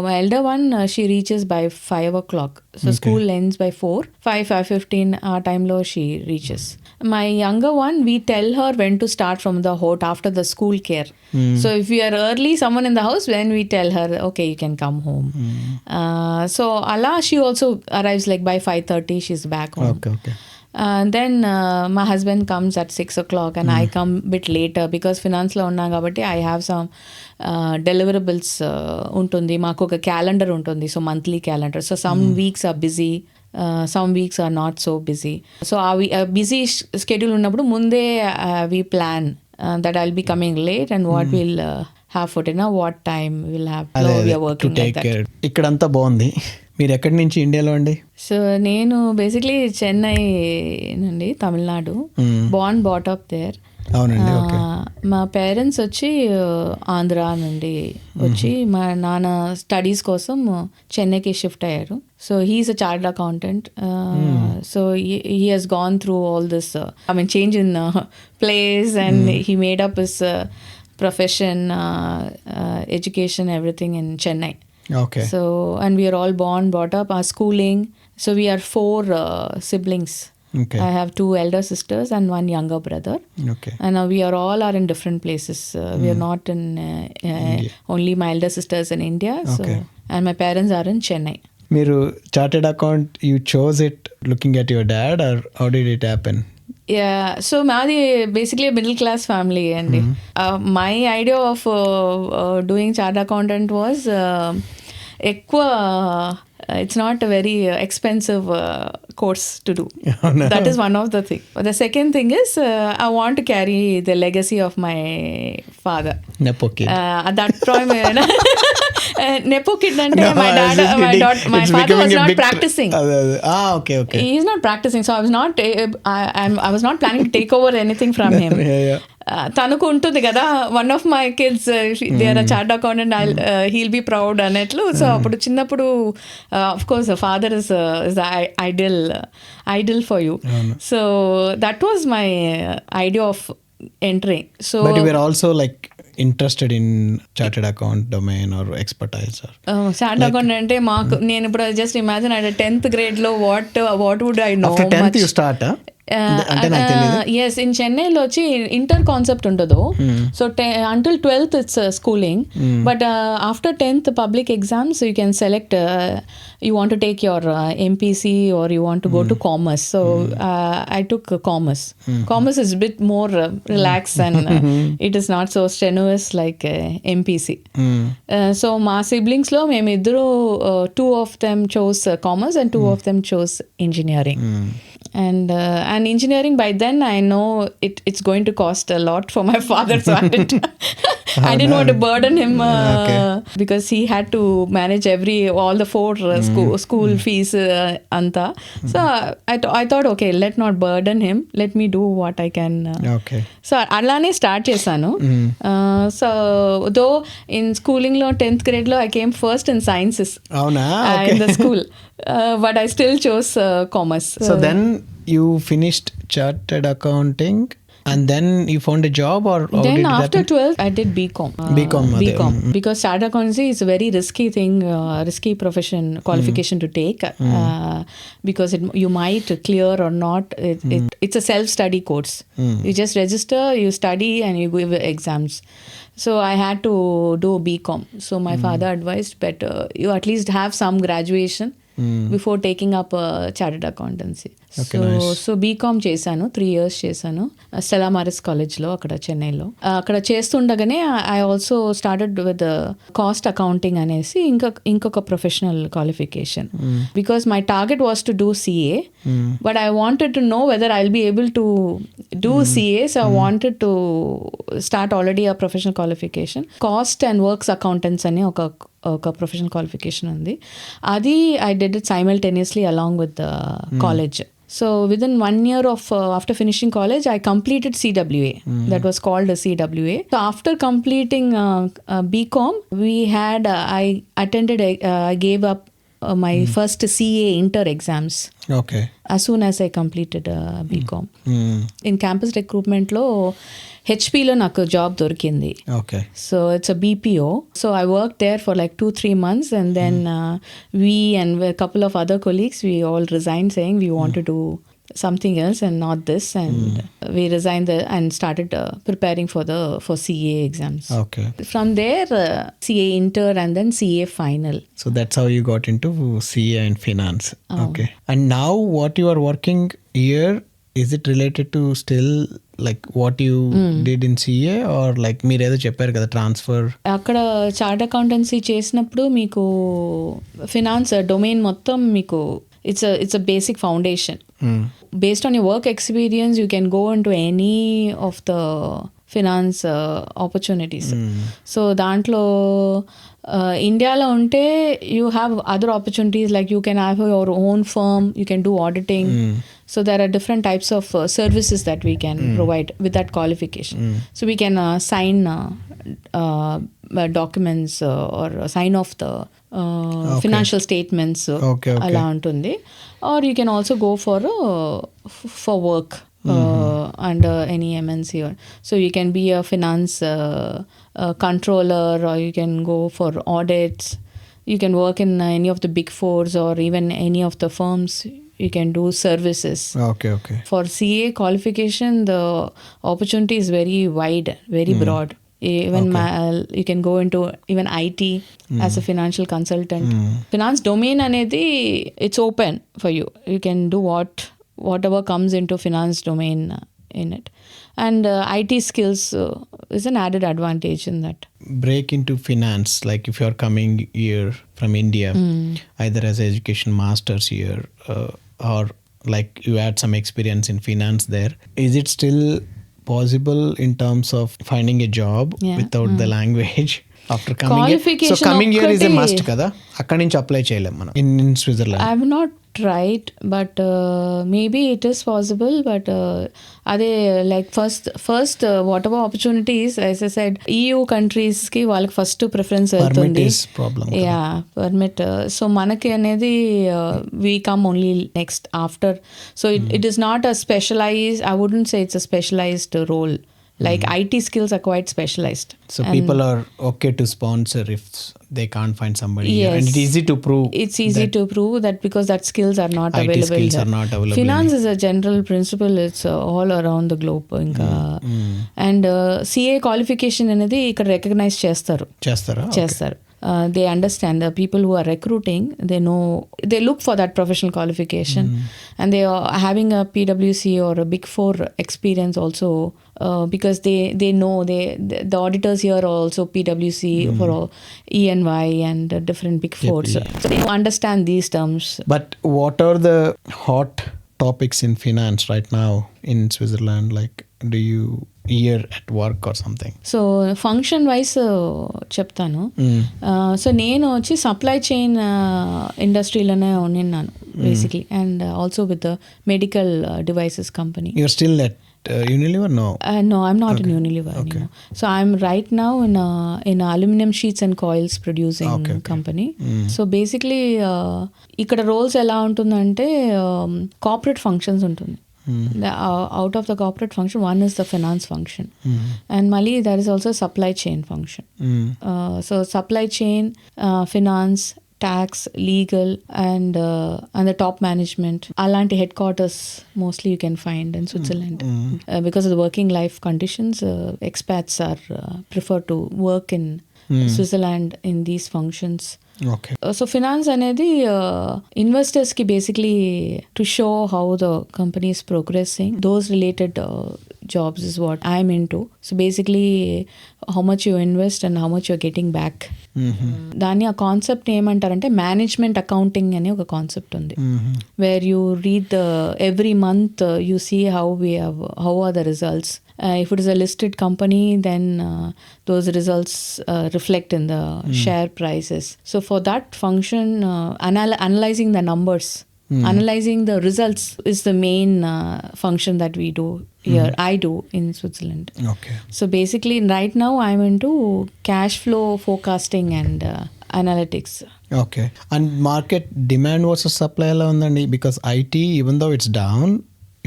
my elder one, she reaches by 5 o'clock. So school ends by 5:15 our time lo she reaches. My younger one, we tell her when to start from the Hort after the school care. So if we are early, someone in the house, then we tell her, okay, you can come home. So Allah, she also arrives like by 5:30 she's back home. Okay. And then my husband comes at 6 o'clock and I come a bit later because finance lo unna kabatti I have some deliverables untundi. Maaku oka calendar untundi, so monthly calendar. So some weeks are busy, some weeks are not so busy. So our busy schedule ఉన్నప్పుడు ముందే we plan that I'll be coming late and what we'll have for dinner, what time we'll have. We are working like that. ఇక్కడంతా బాగుంది. మీరు ఎక్కడి నుంచి ఇండియాలో అండి? So నేను బేసిక్లీ చెన్నై నుండి, Tamil Nadu. Born brought up there. అవునండి. మా పేరెంట్స్ వచ్చి ఆంధ్ర నుండి వచ్చి మా నాన్న స్టడీస్ కోసం చెన్నైకి షిఫ్ట్ అయ్యారు. So he's a chartered accountant. So he has gone through all this change in place and he made up his profession, education, everything in Chennai. Okay. So, and we are all born, brought up, our schooling. So we are 4 siblings. Okay. I have 2 elder sisters and 1 younger brother. Okay. And we are all in different places. We are not in only my elder sisters in India. So, okay. And my parents are in Chennai. మీరు chartered account, you chose it looking at your dad or how did it happen? Yeah, so మాది basically a middle class family అండి. My idea of doing chartered accountant was ఎక్కువ it's not a very expensive course to do. Oh, no. That is one of the thing. The second thing is I want to carry the legacy of my father. Nepo kid. At that time, Nepo kid ante No, my I was dad, just my kidding. daughter, my It's father was becoming a not big practicing. Okay. He's not practicing, so I was not. I was not planning to take over anything from him. Yeah. తనకు ఉంటుంది కదా, one of my kids they are chartered accountant, he'll be proud అన్నట్లు. So అప్పుడు చిన్నప్పుడు of course father is ideal for you. So that was my idea of entering. So But you were also like interested in chartered account domain or expertise or chartered account అంటే మాకు, నేను ఇప్పుడు just imagine అంటే 10th grade లో what would I know. after 10th you start అంటే నాకు తెలియదు. Yes, in చెన్నైలో వచ్చి ఇంటర్ కాన్సెప్ట్ ఉండదు. So until 12th it's schooling, but after 10th public exams you can select you want to take your MPC or you want to go to commerce. So I took commerce. Commerce is bit more relax and it is not so strenuous like MPC. So మా సిబ్లింగ్స్లో మేమిద్దరు 2 of them chose commerce and 2 of them chose engineering. And engineering, by then I know it's going to cost a lot for my father, so I didn't want to burden him because he had to manage all the 4 school fees anta. So I thought, okay, let not burden him, let me do what I can. Okay. So alane start chesanu. So though in schooling lo 10th grade lo I came first in sciences Avuna? Okay. in the school, but I still chose commerce. So then you finished chartered accounting and then you found a job, or how Then did that after happen? 12th I did BCom. BCom, Because chartered accountancy is a very risky thing, risky profession qualification to take, because you might clear or not. It's a self-study course. You just register, you study, and you give exams. So I had to do BCom. So my father advised, better you at least have some graduation before taking up chartered accountancy. Okay, nice. So BCom చేశాను, 3 years చేశాను Stella Morris కాలేజ్లో అక్కడ చెన్నైలో. అక్కడ చేస్తుండగానే I also started with cost accounting అనేసి ఇంకొక professional qualification. Because my target was to do CA, but I wanted to know whether I will be able to do CA. So I wanted to start already ఆ professional qualification. Cost and works accountants అని ఒక professional qualification ఉంది. అది I did it simultaneously along with college. So within 1 year of after finishing college, I completed CWA. That was called a CWA. So after completing BCom, I gave up my first CA inter exams. Okay. As soon as I completed BCom. In campus recruitment lo HP లో నాకు job దొరికింది. Okay. So it's a BPO. So I worked there for like 2-3 months, and then we and a couple of other colleagues, we all resigned saying we want to do something else and not this, and we resigned and started preparing for CA exams. Okay. From there CA inter and then CA final. So that's how you got into CA and finance. Okay. And now what you are working here, is it related to still like what you did in CA, or like మీరు ఏదో చెప్పారు కదా transfer? అక్కడ chartered accountancy చేసినప్పుడు మీకు finance domain మొత్తం మీకు it's a basic foundation. Based on your work experience, you can go into any of the finance opportunities. So దాంట్లో ఇండియాలో ఉంటే you have other opportunities, like you can have your own firm, you can do auditing. So there are different types of services that we can provide with that qualification. So we can sign documents or sign off the financial statements. Okay. అలా ఉంటుంది. Or you can also go for work under any MNC. So you can be a finance controller, or you can go for audits. You can work in any of the big fours, or even any of the firms. You can do services. Okay. For CA qualification, the opportunity is very wide, very broad. Even you can go into even IT as a financial consultant. Finance domain anedi, it's open for you. You can do whatever comes into finance domain in it. And IT skills is an added advantage in that. Break into finance, like if you're coming here from India, either as education masters here or like you had some experience in finance there, is it still possible in terms of finding a job without the language? After coming here, so coming here is a must కదా, అక్కడి నుంచి apply చేయలేం మనం in Switzerland. I have not tried, but maybe it is possible, but అదే like first whatever opportunities, as I said, EU countries కి వాళ్ళకి first preference వెళ్తుంది. Permit. So మనకి అనేది we come only next after. So it is not a specialized, I wouldn't say it's a specialized role. Like IT skills are quite specialized. So people are okay to sponsor if they can't find somebody. Yes. And it's easy to prove. It's easy to prove that because that skills are not IT available. skills are not available. Finance is a general principle. It's all around the globe. And CA qualification అనేది ఇక్కడ recognize చేస్తారు. చేస్తారు. They understand, the people who are recruiting, they know, they look for that professional qualification, and they are having a PwC or a Big Four experience also, because they know the auditors here are also PwC for ENY and different Big Fours. So they understand these terms. But what are the hot topics in finance right now in Switzerland? Like, do you hear at work or something? So function wise చెప్తాను. So నేను వచ్చి supply chain ఇండస్ట్రీలోనే ఉన్నాను basically, and also with medical devices company. You're still at Unilever? No, I'm not in Unilever anymore. So I'm right now in a aluminum sheets and coils producing company. So basically ఇక్కడ roles ఎలా ఉంటుందంటే corporate functions ఉంటుంది. Out of the corporate function, one is the finance function, and Mali, there is also supply chain function. So supply chain, finance, tax, legal, and the top management. Alanti headquarters mostly you can find in Switzerland. Because of the working life conditions, expats are prefer to work in Switzerland in these functions. Okay. So finance అనేది investors కి basically to show how the company is progressing, those related jobs is what I'm into. So basically how much you invest and how much you're getting back. దాని ఆ concept ఏమంటారంటే management accounting అనే ఒక concept ఉంది, where you read the every month you see how are the results. If it is a listed company, then those results reflect in the share prices. So for that function, analyzing the numbers, analyzing the results is the main function that we do here. I do in Switzerland. Okay. So basically right now I'm into cash flow forecasting and analytics. Okay. And market demand versus supply ఎలా ఉందండి? Because IT, even though it's down,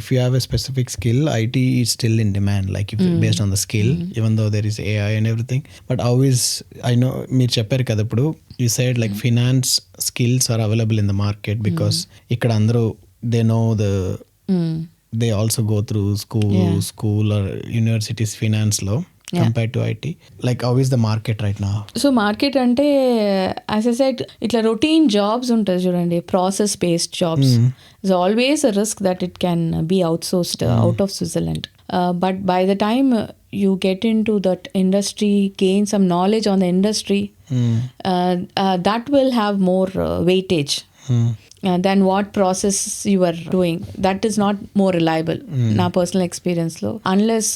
if you have a specific skill, IT is still in demand, like if based on the skill, even though there is AI and everything. But always, I know, మీరు చెప్పారు కదా ఇప్పుడు, you said like finance skills are available in the market because ఇక్కడ అందరూ they know they also go through school or universities finance law. Compared to IT, like how is the market right now? So market అంటే as I said, ఇట్లా routine jobs ఉంటుంది చూడండి, process based jobs. There's always a risk that it can be outsourced out of Switzerland. But by the time you get into that industry, gain some knowledge on the industry, that will have more weightage. Than what process you are doing. That is not more reliable. Na personal experience lo, unless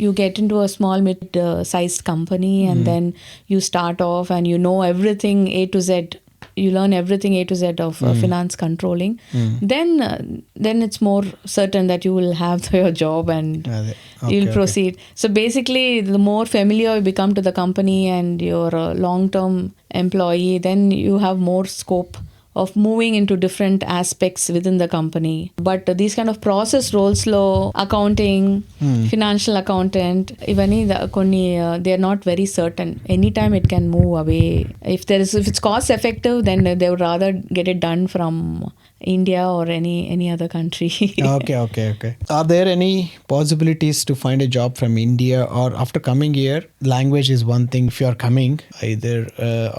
you get into a small mid-sized company and then you start off and you know everything A to Z. You learn everything A to Z of finance controlling. Then it's more certain that you will have your job and you'll proceed. So basically, the more familiar you become to the company and you're a long-term employee, then you have more scope of moving into different aspects within the company. But these kind of process roles lo, accounting, financial accountant, even they are not very certain. Anytime it can move away. If it's cost effective, then they would rather get it done from India or any other country. Okay. Are there any possibilities to find a job from India, or after coming here, language is one thing. If you are coming either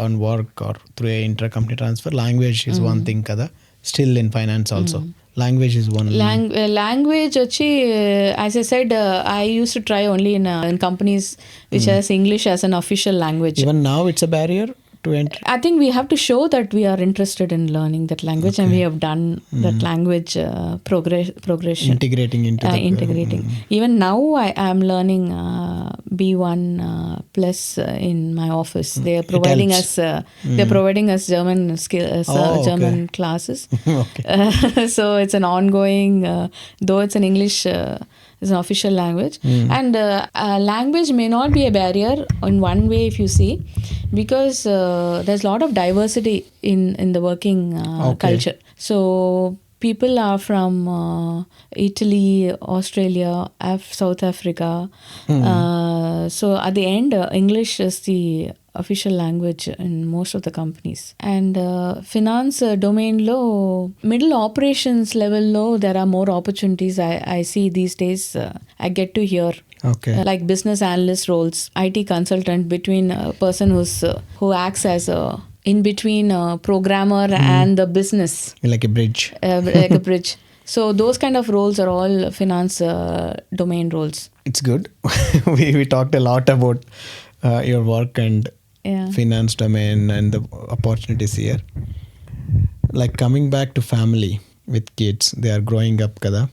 on work or through a intercompany transfer, language is one thing kada, still in finance also. Language is one. Language వచ్చి as I said, I used to try only in companies which has English as an official language. Even now it's a barrier to enter. I think we have to show that we are interested in learning that language, and we have done that language progression. Integrating into integrating. Even now I am learning B1 plus in my office. They are providing us German German classes. So it's an ongoing, though it's in English, it's an official language. And language may not be a barrier in one way, if you see, because there's a lot of diversity in the working culture. So people are from Italy, Australia, South Africa. So at the end, English is the official language in most of the companies. And finance domain lo, middle operations level lo, there are more opportunities I see these days. I get to hear like business analyst roles, IT consultant, between a person who acts as a in between programmer and the business, like a bridge. Like a bridge. So those kind of roles are all finance domain roles. It's good. we talked a lot about your work and finance domain and the opportunities here. Like coming back to family with kids, they are growing up kada.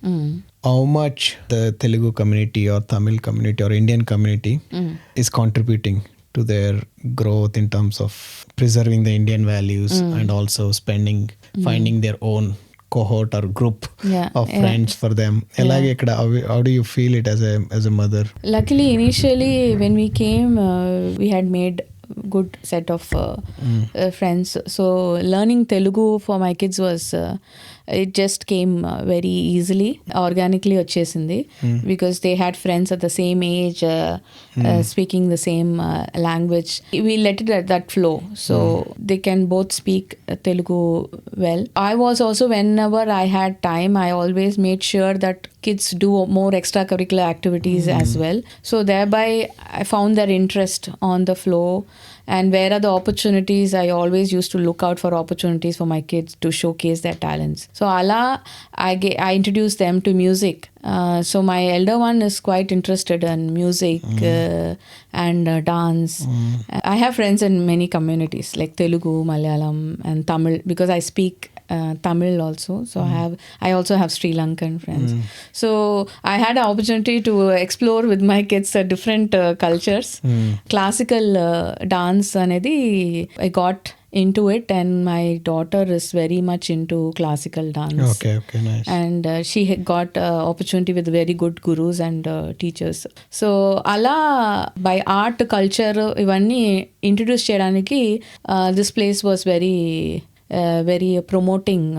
How much the Telugu community or Tamil community or Indian community is contributing to their growth in terms of preserving the Indian values and also finding their own cohort or group of friends for them. How do you feel it as a mother? Luckily, initially when we came, we had made good set of friends. So learning Telugu for my kids was it just came very easily, organically వచ్చేసింది, because they had friends at the same age, speaking the same language. We let it at that flow, so they can both speak Telugu well. I was also, whenever I had time, I always made sure that kids do more extracurricular activities as well. So thereby I found their interest on the flow, and where are the opportunities, I always used to look out for opportunities for my kids to showcase their talents. So ala I introduced them to music. So my elder one is quite interested in music and dance. I have friends in many communities like Telugu, Malayalam and Tamil, because I speak Tamil also. So I also have Sri Lankan friends. So I had an opportunity to explore with my kids different cultures. Classical dance anedi I got into it, and my daughter is very much into classical dance. Okay, nice. And she got opportunity with very good gurus and teachers. So ala by art culture ivanni introduce cheyadaniki this place was very promoting.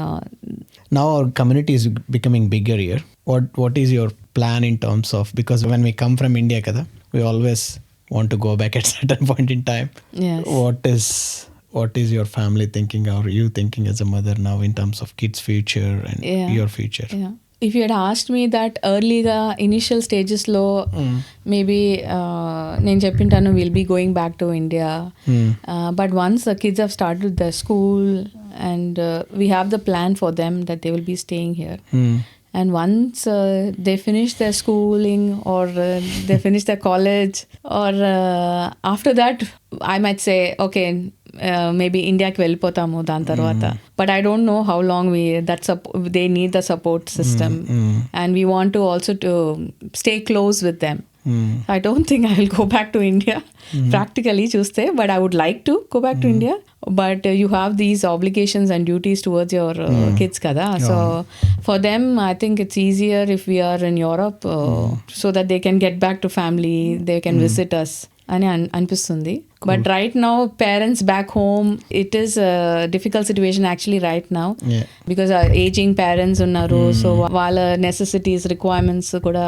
Now our community is becoming bigger here. What is your plan in terms of, because when we come from India kada, we always want to go back at certain point in time. Yes. What is your family thinking, or you thinking as a mother now in terms of kids' future and your future? Yeah. If you had asked me that earlier, initial stages lo, maybe నేను చెప్పింటాను we'll be going back to India. But once the kids have started their school, and we have the plan for them that they will be staying here. And once they finish their schooling, or they finish their college, or after that, I might say, okay, maybe ఇండియాకి వెళ్ళిపోతాము దాని తర్వాత. But I don't know how long they need the support system, and we want to also to stay close with them. I don't think I will go back to India practically చూస్తే, but I would like to go back to India. But you have these obligations and duties towards your kids kada. So for them, I think it's easier if we are in Europe, so that they can get back to family, they can visit us అని అనిపిస్తుంది. But right now, parents back home, it is a difficult situation actually right now, because our aging parents unnaru, so వాళ్ళ necessities, requirements కూడా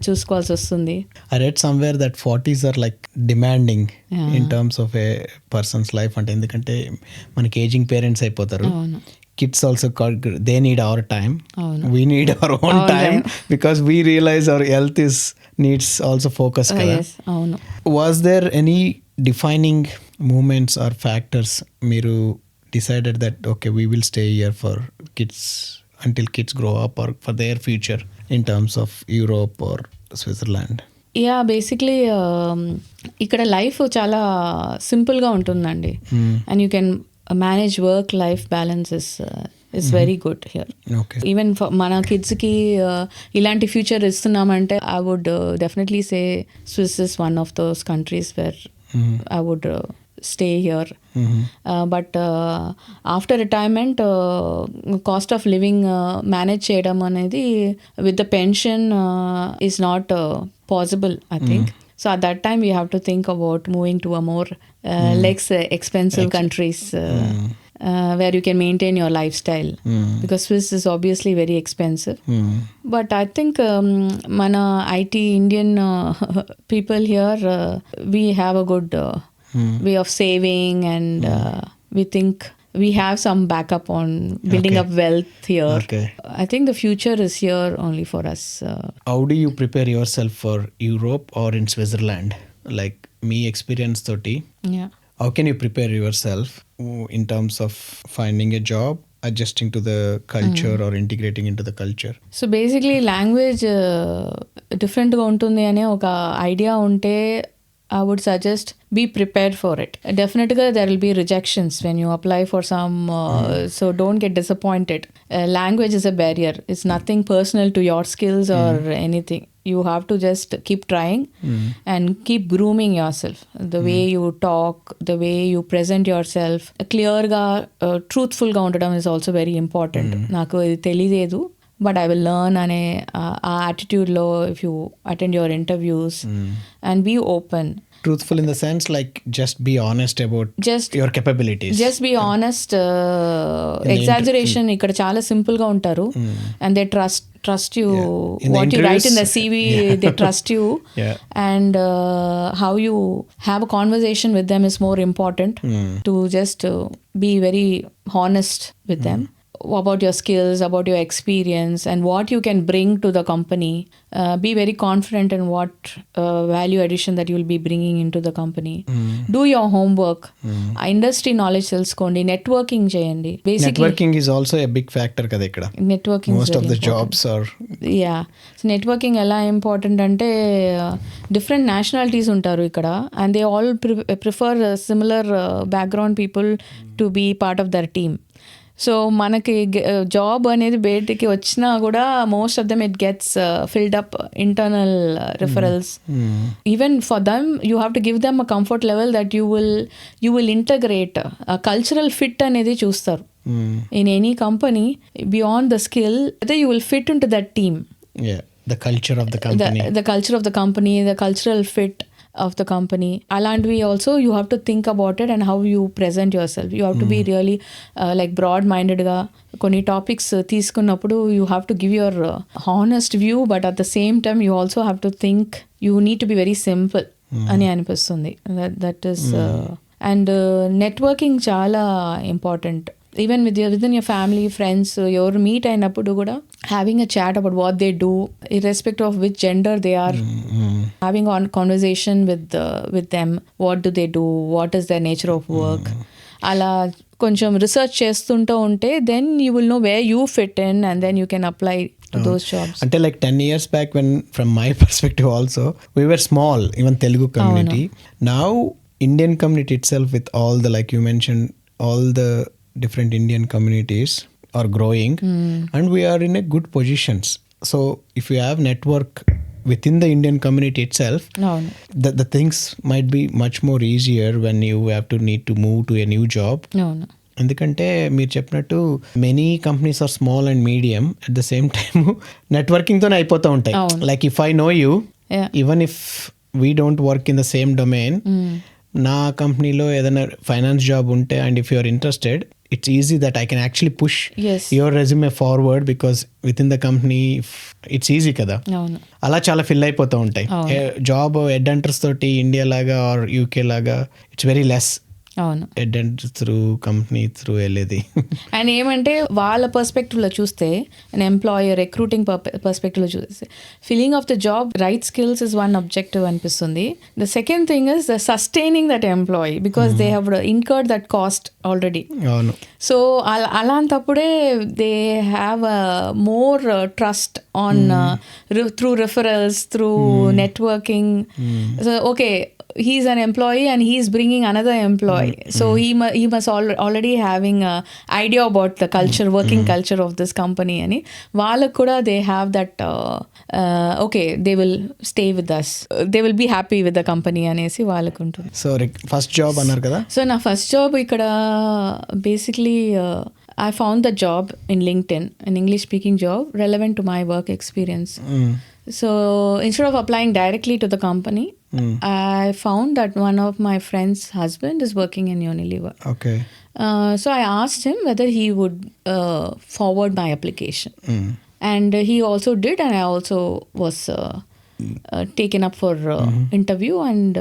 చూసుకోవాల్సి వస్తుంది. I read somewhere that 40s are like demanding in terms of a person's life, అంటే ఎందుకంటే మనకి ageing parents అయిపోతారు. Kids also they need our time. We need our own time, because we realize our health needs also focus kada. Yes, avunu. Was there any defining moments or factors మీరు decided that okay, we will stay here for kids until kids grow up or for their future in terms of Europe or Switzerland? Yeah basically ఇక్కడ life చాలా సింపుల్గా ఉంటుందండి. And you can manage work life balance is very good here. Even మన కిడ్స్కి ఇలాంటి future ఇస్తున్నామంటే I would definitely say Swiss is one of those countries where I would stay here. But after retirement cost of living manage చేయడం అనేది with the pension is not possible, I think. So at that time we have to think about moving to a more less expensive countries where you can maintain your lifestyle, because Swiss is obviously very expensive. But I think mana IT Indian people here we have a good way of saving, and we think we have some backup on building up wealth here. I think the future is here only for us. How do you prepare yourself for Europe or in Switzerland? Like me experience 30. Yeah. How can you prepare yourself in terms of finding a job, adjusting to the culture or integrating into the culture? So basically language different గా ఉంటుంది అనే ఒక idea ఉంటే I would suggest be prepared for it. Definitely there will be rejections when you apply for some, so don't get disappointed. Language is a barrier. It's nothing personal to your skills or anything. You have to just keep trying and keep grooming yourself. The way you talk, the way you present yourself. Clear ga, truthful ga undadam is also very important. Naku idi telidedu, but I will learn ane attitude lo if you attend your interviews, and be open. Truthful in the sense like just be honest about your capabilities. Just be honest. Exaggeration ikkada chaala simple ga untaru, and they trust you. What you write in the CV, they trust you. And how you have a conversation with them is more important. To just be very honest with them about your skills, about your experience, and what you can bring to the company. Be very confident in what value addition that you will be bringing into the company. Do your homework. Industry knowledge తెలుసుకోండి. Networking చేయండి. Networking is also a big factor కదా ఇక్కడ. Networking most of the important. Jobs are so networking ఎలా important అంటే different nationalities ఉంటారు ఇక్కడ, and they all prefer similar background people to be part of their team. So మనకి job అనేది బయటికి వచ్చినా కూడా most of them it gets filled up internal referrals. Even for them you have to give them a comfort level that you will integrate. Cultural fit అనేది చూస్తారు in any company. Beyond the skill అయితే you will fit in to that team. The culture of the company. The culture of the company, the cultural fit of the company. Alanvi also you have to think about it and how you present yourself. You have to be really like broad minded ga konni topics తీసుకున్నప్పుడు you have to give your honest view, but at the same time you also have to think, you need to be very simple అని అనిపిస్తుంది. That is and networking చాలా important. Even within your family, friends, your meet అయినప్పుడు కూడా having a chat about what they do, irrespective of which gender they are, having a conversation with them. What do they do? What is their nature of work? అలా కొంచెం research చేస్తుంటూ ఉంటే then you will know where you fit in, and then you can apply to those jobs. Until like 10 years back, when from my perspective also, we were small, even Telugu community. Now Indian community itself, with all the, like you mentioned, all the different Indian communities are growing, and we are in a good positions. So if you have network within the Indian community itself, the things might be much more easier when you have to need to move to a new job. ఎందుకంటే మీరు చెప్పినట్టు many companies are small and medium, at the same time networking తోనే అయిపోతూ ఉంటాయి. Like if I know you, even if we don't work in the same domain, నా కంపెనీలో ఏదైనా finance job ఉంటే and if you are interested, it's easy that I can actually push your resume forward, because within the company it's easy kada. అలా చాలా fill అయిపోతూ ఉంటాయి. Job head hunters తోటి India లాగా ఆర్ యూకే లాగా it's very less. అవును. Attend through company through వెళ్ళేది. And ఏమంటే వాళ్ళ పర్స్పెక్టివ్లో చూస్తే అండ్ ఎంప్లాయర్ రిక్రూటింగ్ పర్స్పెక్టివ్లో చూస్తే filling of the job right skills is one objective అనిపిస్తుంది. The second thing is the sustaining that employee because they have incurred that cost already. అవును. So అలాంటప్పుడే they have more trust on through referrals, through networking. So okay, he's an employee and he's bringing another employee, so he must already having a idea about the culture, working culture of this company ani vallaku kuda they have that okay, they will stay with us, they will be happy with the company anesi vallaku untundi. So first job అన్నారు కదా. So నా first job ఇక్కడ basically I found the job in LinkedIn, an English speaking job relevant to my work experience. So instead of applying directly to the company, I found that one of my friend's husband is working in Unilever. Okay. So I asked him whether he would forward my application. And he also did, and I also was taken up for interview, and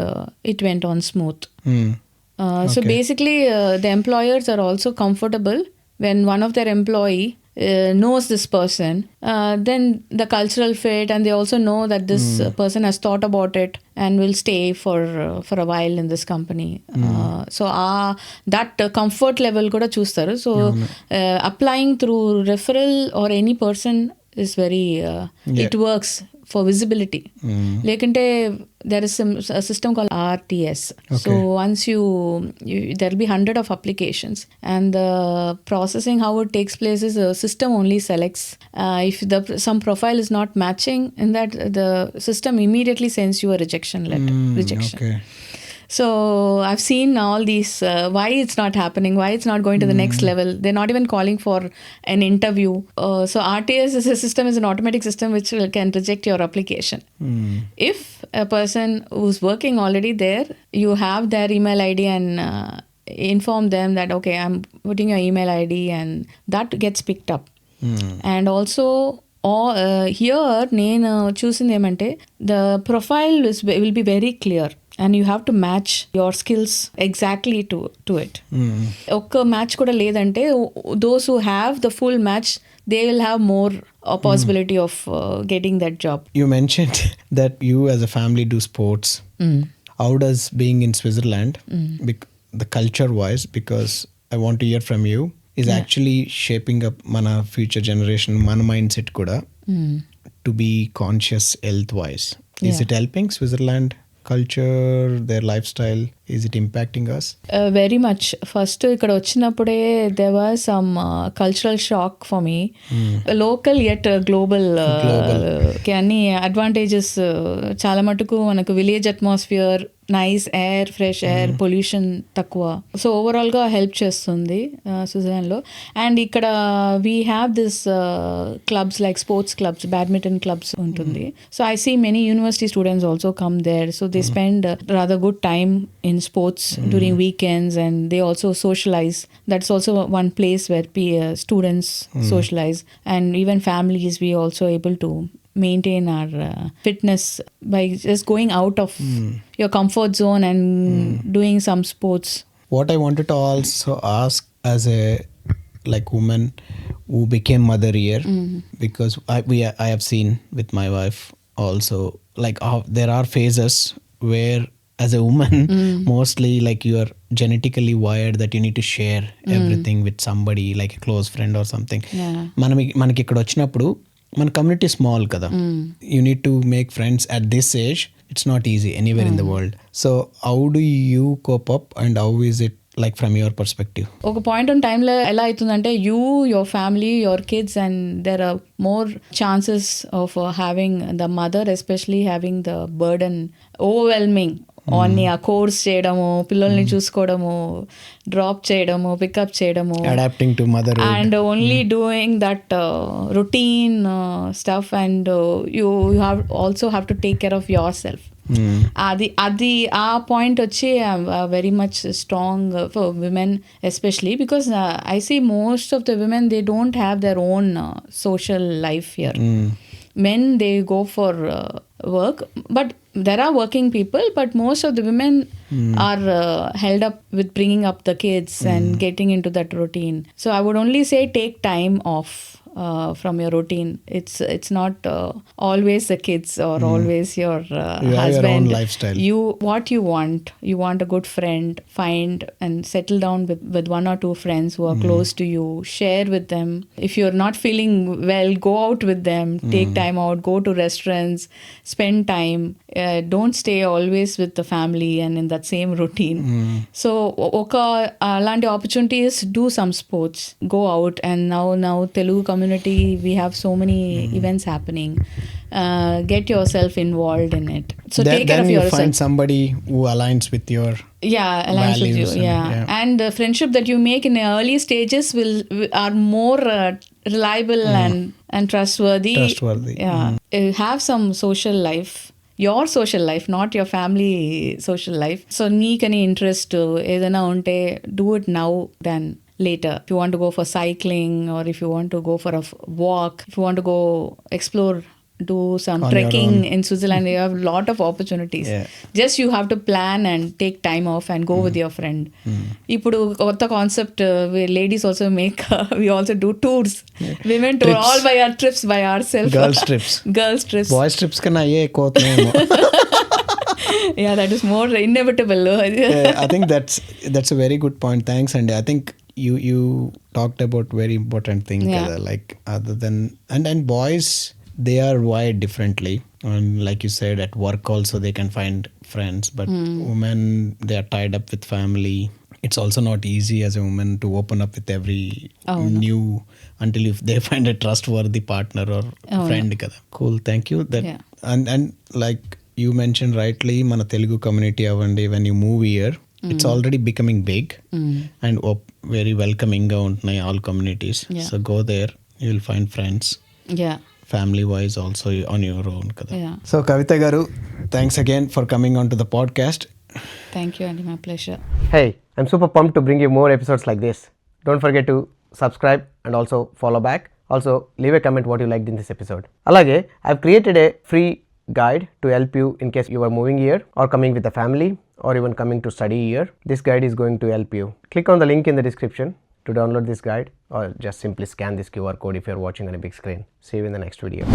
it went on smooth. So basically the employers are also comfortable when one of their employee knows this person, then the cultural fit, and they also know that this person has thought about it and will stay for a while in this company. So that comfort level kuda chustaru. So applying through referral or any person is very it works for visibility. Lekante there is a system called RTS. Okay. So once you there will be 100 of applications, and the processing how it takes place is the system only selects if some profile is not matching, in that the system immediately sends you a rejection letter. Okay. So I've seen all these why it's not happening, why it's not going to the next level. They're not even calling for an interview. So RTS is a system, is an automatic system which can reject your application. If a person who's working already there, you have their email ID and inform them that okay, I'm putting your email ID, and that gets picked up. And also here నేను చూసింది ఏమంటే the profile will be very clear, and you have to match your skills exactly to it. ఒక్క match కూడా లేదంటే those who have the full match, they will have more possibility of getting that job. You mentioned that you as a family do sports. How does being in Switzerland, the culture wise, because I want to hear from you, is actually shaping up mana future generation, mana mindset kuda to be conscious health wise? Is it helping Switzerland culture, their lifestyle? Is it impacting us? Very much. First ikkada vachinappude there was some cultural shock for me. Local yet global. Any advantages చాలా మటుకు మనకు village atmosphere, nice air, fresh air, pollution తక్కువ. So ఓవరాల్గా help చేస్తుంది స్విట్జర్లాండ్లో. And ఇక్కడ we have this clubs like sports clubs, badminton clubs ఉంటుంది. So I see many university students also come there. So they spend rather good time in sports during weekends, and they also socialize. That's also one place where students socialize, and even families, we also able to maintain our fitness by just going out of your comfort zone and doing some sports. What I wanted to also ask, as a woman who became mother here, because I have seen with my wife also, there are phases where as a woman, mostly you are genetically wired that you need to share everything with somebody, like a close friend or something. మనకి ఇక్కడ వచ్చినప్పుడు మన community small కదా, you need to make friends at this age. It's not easy anywhere in the world. So how do you cope up, and how is it like from your perspective? ఒక point on టైంలో ఎలా అవుతుందంటే your family, your kids, and there are more chances of having the mother especially having the burden overwhelming only ఆ course చేయడము, పిల్లల్ని చూసుకోవడము, drop చేయడము, pickup చేయడము, adapting to mother, and only doing that routine stuff, and you also have to take care of yourself. అది ఆ point వచ్చి very much strong for women especially, because I see most of the women they don't have their own social life here. Men, they go for work, but there are working people, but most of the women are held up with bringing up the kids and getting into that routine. So I would only say take time off from your routine. It's not always the kids or always your You have husband. your own lifestyle. What you want a good friend, find and settle down with one or two friends who are close to you, share with them. If you're not feeling well, go out with them, take time out, go to restaurants, spend time. Don't stay always with the family and in that same routine. So అలాంటి opportunities, do some sports, go out. And now Telugu community, we have so many events happening. Get yourself involved in it. So take care of then you yourself. find somebody who aligns with your Aligns with you. values And the friendship that you make in the early stages are more reliable and trustworthy. Have some social life, your social life, not your family social life. So నీకని interest ఏదైనా ఉంటే do it now than later. If you want to go for cycling, or if you want to go for a walk, if you want to go explore, do some On trekking your own. in Switzerland, you have a lot of opportunities. Just you have to plan and take time off and go with your friend. ఇప్పుడు కొత్త concept ladies also make we also do tours, women tour, Trips. all by our trips by ourselves. Girls trips. Girls trips. Boys trips కన్నా అయ్యే ఎక్కువ అవుతున్నాయేమో. Yeah, that is more inevitable. I think that's a very good point. Thanks, and I think you talked about very important thing. Like other than and boys, they are wired differently, and like you said, at work also they can find friends, but women, they are tied up with family. It's also not easy as a woman to open up with every new until if they find a trustworthy partner or friend kada. Cool, thank you. That and like you mentioned rightly, mana Telugu community avandi, when you move here, it's already becoming big and very welcoming ga untunnai all communities. So go there, you will find friends. Family wise also on your own kada. So Kavitha garu, thanks again for coming on to the podcast. Thank you, Andy. My pleasure. Hey, I'm super pumped to bring you more episodes like this. Don't forget to subscribe and also follow back. Also, leave a comment what you liked in this episode. Alage, I've created a free guide to help you in case you are moving here or coming with a family or even coming to study here. This guide is going to help you. Click on the link in the description to download this guide, or just simply scan this QR code if you're watching on a big screen. See you in the next video.